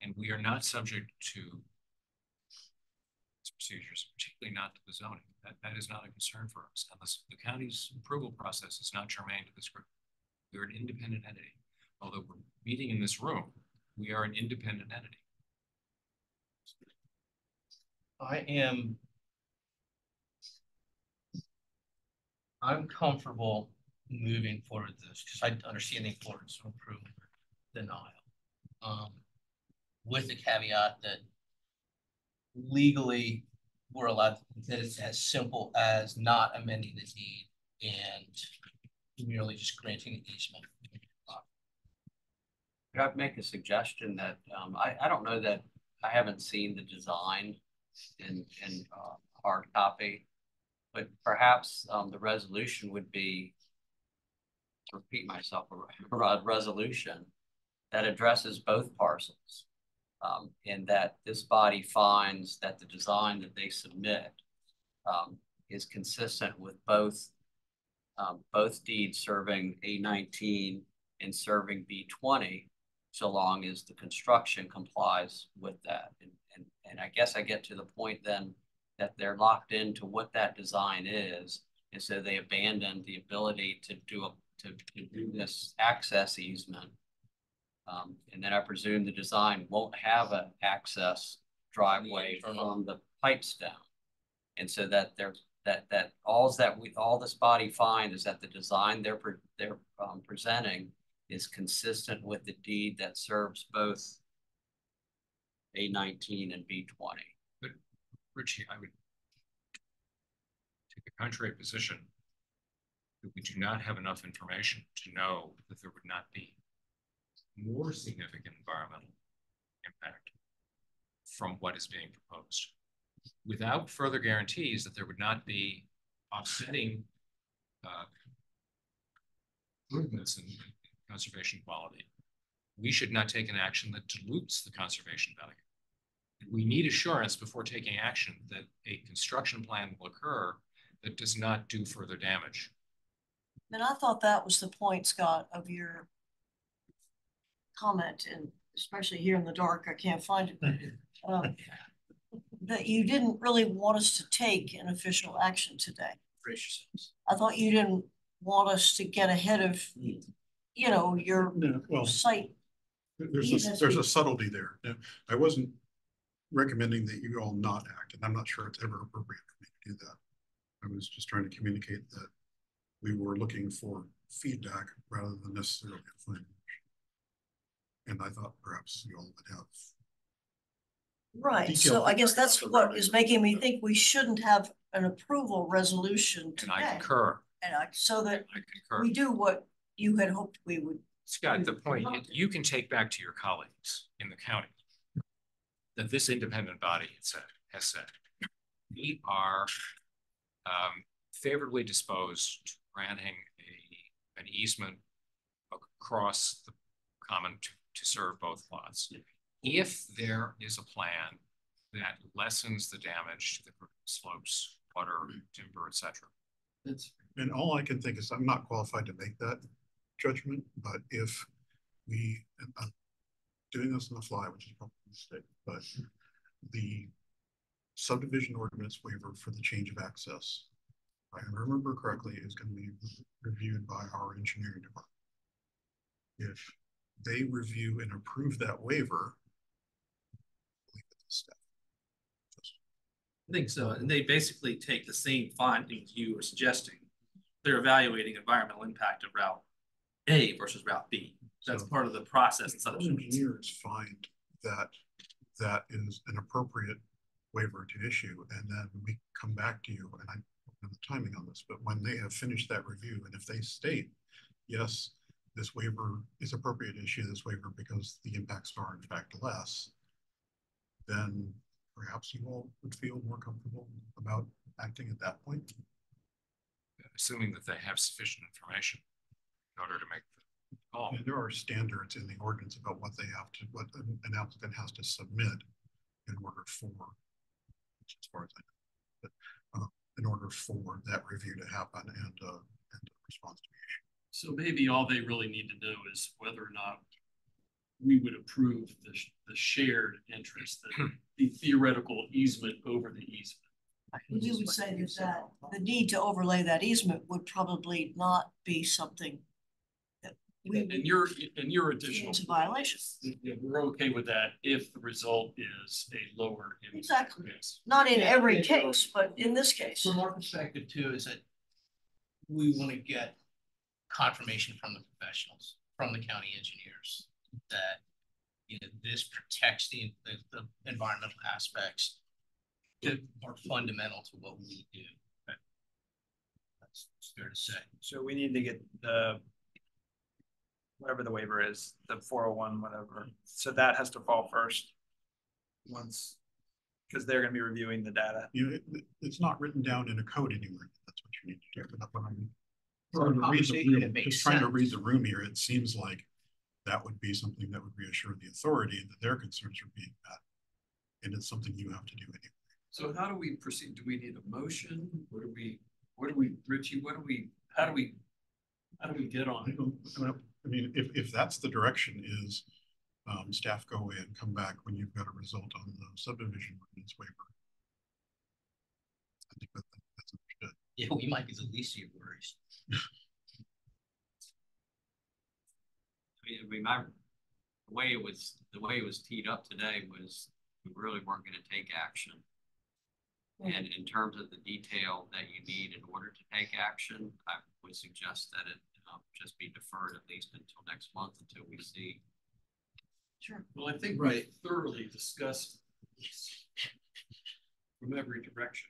and we are not subject to procedures, particularly not to the zoning. That is not a concern for us, unless the county's approval process is not germane to this group. We are an independent entity. Although we're meeting in this room, we are an independent entity. I am I'm comfortable moving forward with this because I understand the importance of approval denial. With the caveat that legally we're allowed, that it's as simple as not amending the deed and merely just granting the easement. Could I make a suggestion that, I don't know that, I haven't seen the design in hard copy, but perhaps the resolution would be, to repeat myself, a resolution that addresses both parcels. And that this body finds that the design that they submit is consistent with both deeds serving A19 and serving B20, so long as the construction complies with that. And I guess I get to the point then that they're locked into what that design is, and so they abandon the ability to do this access easement. And then I presume the design won't have an access driveway from the pipes down. And so that all this body finds is that the design they're presenting is consistent with the deed that serves both A19 and B20. But Richie, I would take a contrary position that we do not have enough information to know that there would not be more significant environmental impact from what is being proposed, without further guarantees that there would not be offsetting improvements in conservation quality. We should not take an action that dilutes the conservation value. We need assurance before taking action that a construction plan will occur that does not do further damage. And I thought that was the point, Scott, of your comment, and especially here in the dark, I can't find it. That you didn't really want us to take an official action today. I thought you didn't want us to get ahead of, your site. There's a subtlety there. I wasn't recommending that you all not act, and I'm not sure it's ever appropriate for me to do that. I was just trying to communicate that we were looking for feedback rather than necessarily a final. And I thought perhaps you all would have. Right, so I guess that's what is making me think we shouldn't have an approval resolution today. And I concur. And so that I concur. we do what you had hoped we would. Scott, the point you can take back to your colleagues in the county that this independent body has said we are favorably disposed to granting an easement across the common to serve both lots. If there is a plan that lessens the damage to the slopes, water, timber, etc. And all I can think is I'm not qualified to make that judgment, but if we, I'm doing this on the fly, which is probably a mistake, but the subdivision ordinance waiver for the change of access, if I remember correctly, is going to be reviewed by our engineering department. If they review and approve that waiver, I think so. And they basically take the same findings you were suggesting. They're evaluating environmental impact of Route A versus Route B. That's part of the process. Engineers find that that is an appropriate waiver to issue, and then we come back to you, and I don't know the timing on this, but when they have finished that review, and if they state, yes, this waiver is appropriate to issue this waiver because the impacts are in fact less, then perhaps you all would feel more comfortable about acting at that point. Assuming that they have sufficient information in order to make the call. And there are standards in the ordinance about what what an applicant has to submit in order for, as far as I know, but in order for that review to happen and a response to be issued. So maybe all they really need to know is whether or not we would approve the shared interest, the theoretical easement over the easement. We would say that the need to overlay that easement would probably not be something that we and your additional violation. We're okay with that if the result is a lower impact. Exactly. Yes. Not in every case, but in this case. From our perspective too, is that we want to get confirmation from the professionals, from the county engineers, that, you know, this protects the environmental aspects that are fundamental to what we do. That's fair to say. So we need to get the, whatever the waiver is, the 401, whatever. So that has to fall first. Once, because they're going to be reviewing the data. You know, it's not written down in a code anywhere. That's what you need to do. But when I'm For a trying to read the conversation, room, it makes just trying to read sense. the room here, it seems like that would be something that would reassure the authority that their concerns are being met. And it's something you have to do anyway. So how do we proceed? Do we need a motion? Richie, how do we get on it? I mean, if that's the direction is, staff go away and come back when you've got a result on the subdivision ordinance waiver. I think that's understood. Yeah, we might be the least of your worries. I mean, the way it was teed up today was we really weren't going to take action. And in terms of the detail that you need in order to take action, I would suggest that it just be deferred at least until next month until we see. Sure. Well, I think we thoroughly discussed from every direction.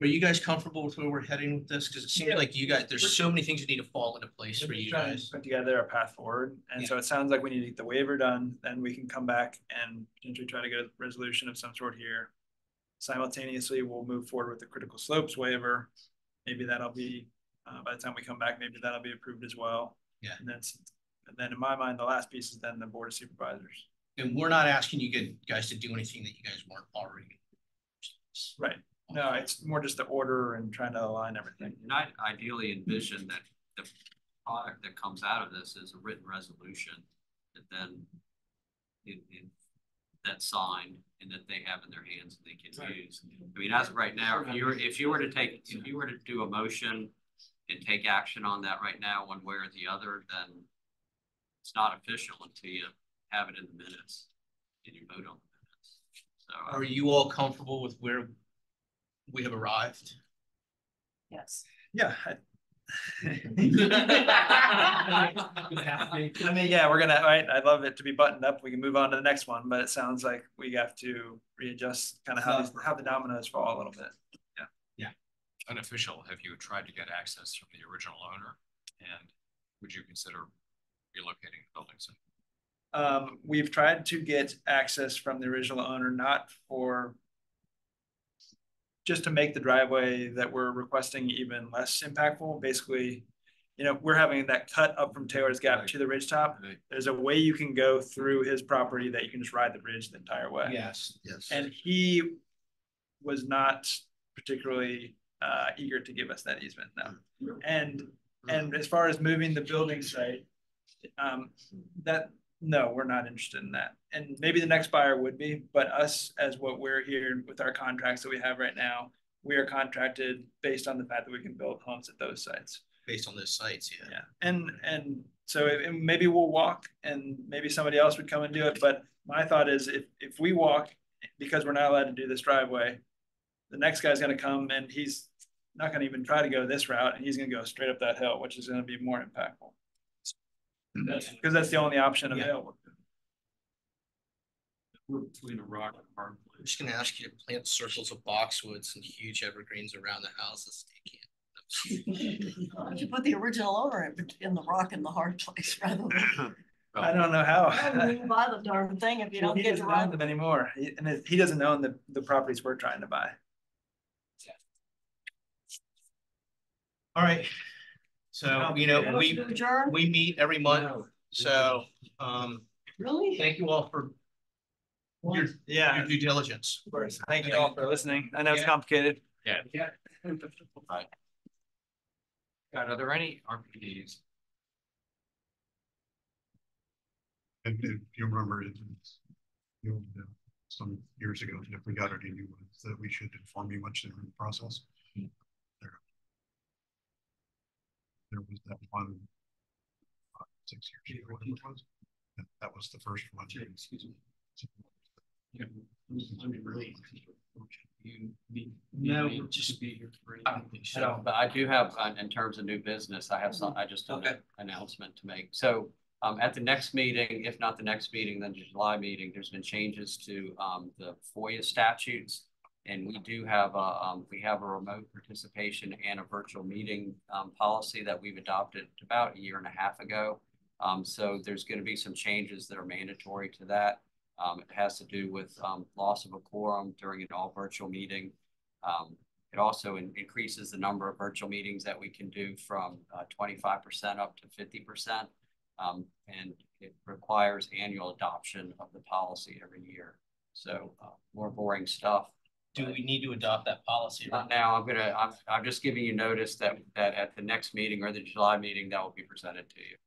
Are you guys comfortable with where we're heading with this? Because it seems like you guys, there's so many things that need to fall into place for you guys. Put together a path forward. And so it sounds like we need to get the waiver done, then we can come back and potentially try to get a resolution of some sort here. Simultaneously, we'll move forward with the critical slopes waiver. Maybe that'll be, by the time we come back, maybe that'll be approved as well. Yeah. And then in my mind, the last piece is then the board of supervisors. And we're not asking you guys to do anything that you guys weren't already. Right. No, it's more just the order and trying to align everything. And I ideally envision that the product that comes out of this is a written resolution that then that's signed and that they have in their hands and they can use. I mean, as of right now, if you were to do a motion and take action on that right now, one way or the other, then it's not official until you have it in the minutes and you vote on the minutes. So Are you all comfortable with where we have arrived? Yes. Yeah. I mean, yeah, we're gonna, right, I'd love it to be buttoned up. We can move on to the next one, but it sounds like we have to readjust kind of how the dominoes fall a little bit. Yeah. Unofficial, have you tried to get access from the original owner? And would you consider relocating the building soon? We've tried to get access from the original owner, not for just to make the driveway that we're requesting even less impactful. Basically, you know, we're having that cut up from Taylor's Gap to the ridge top. There's a way you can go through his property that you can just ride the ridge the entire way. Yes. And he was not particularly eager to give us that easement, no. And as far as moving the building site, no, we're not interested in that. And maybe the next buyer would be, but us, as what we're here with our contracts that we have right now, we are contracted based on the fact that we can build homes at those sites. Based on those sites, yeah. Yeah, and so maybe we'll walk and maybe somebody else would come and do it. But my thought is if we walk, because we're not allowed to do this driveway, the next guy's gonna come and he's not gonna even try to go this route and he's gonna go straight up that hill, which is gonna be more impactful. Because that's the only option available. We're between a rock and a hard I'm place. just gonna ask you to plant circles of boxwoods and huge evergreens around the houses. You can't. You put the original owner in the rock in the hard place rather than. I don't know how. Buy the darn thing if you don't He get to doesn't ride own them anymore. He doesn't own the properties we're trying to buy. All right. So, you know, we meet every month. So, Really? thank you all for your due diligence. Of course. Thank you all for listening. I know it's complicated. Yeah. God, are there any RPDs? And if you remember it, some years ago, if we got any new ones, that we should inform you once they're in the process. There was that one 6 years ago, whatever it was. That was the first one. Excuse me. Yeah. No, we'll just be here for I don't think so. So, but I do have, in terms of new business, I have some, I just have an announcement to make. So at the next meeting, if not the next meeting, then the July meeting, there's been changes to the FOIA statutes. And we do have a remote participation and a virtual meeting policy that we've adopted about 1.5 years ago. So there's going to be some changes that are mandatory to that. It has to do with loss of a quorum during an all virtual meeting. It also increases the number of virtual meetings that we can do from 25% up to 50%. And it requires annual adoption of the policy every year. So more boring stuff. Do we need to adopt that policy? Not now. I'm just giving you notice that at the next meeting or the July meeting, that will be presented to you.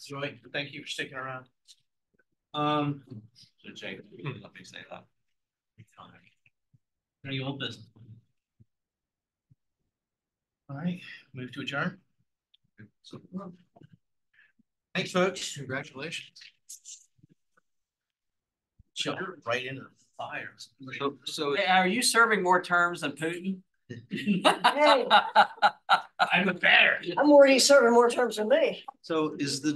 Joy, thank you for sticking around. So Jake, let me say that. Any old business? All right, move to adjourn. Thanks, folks. Congratulations. Jump right into the fire. So Hey, are you serving more terms than Putin? Hey, I'm better. I'm already serving more terms than me. is the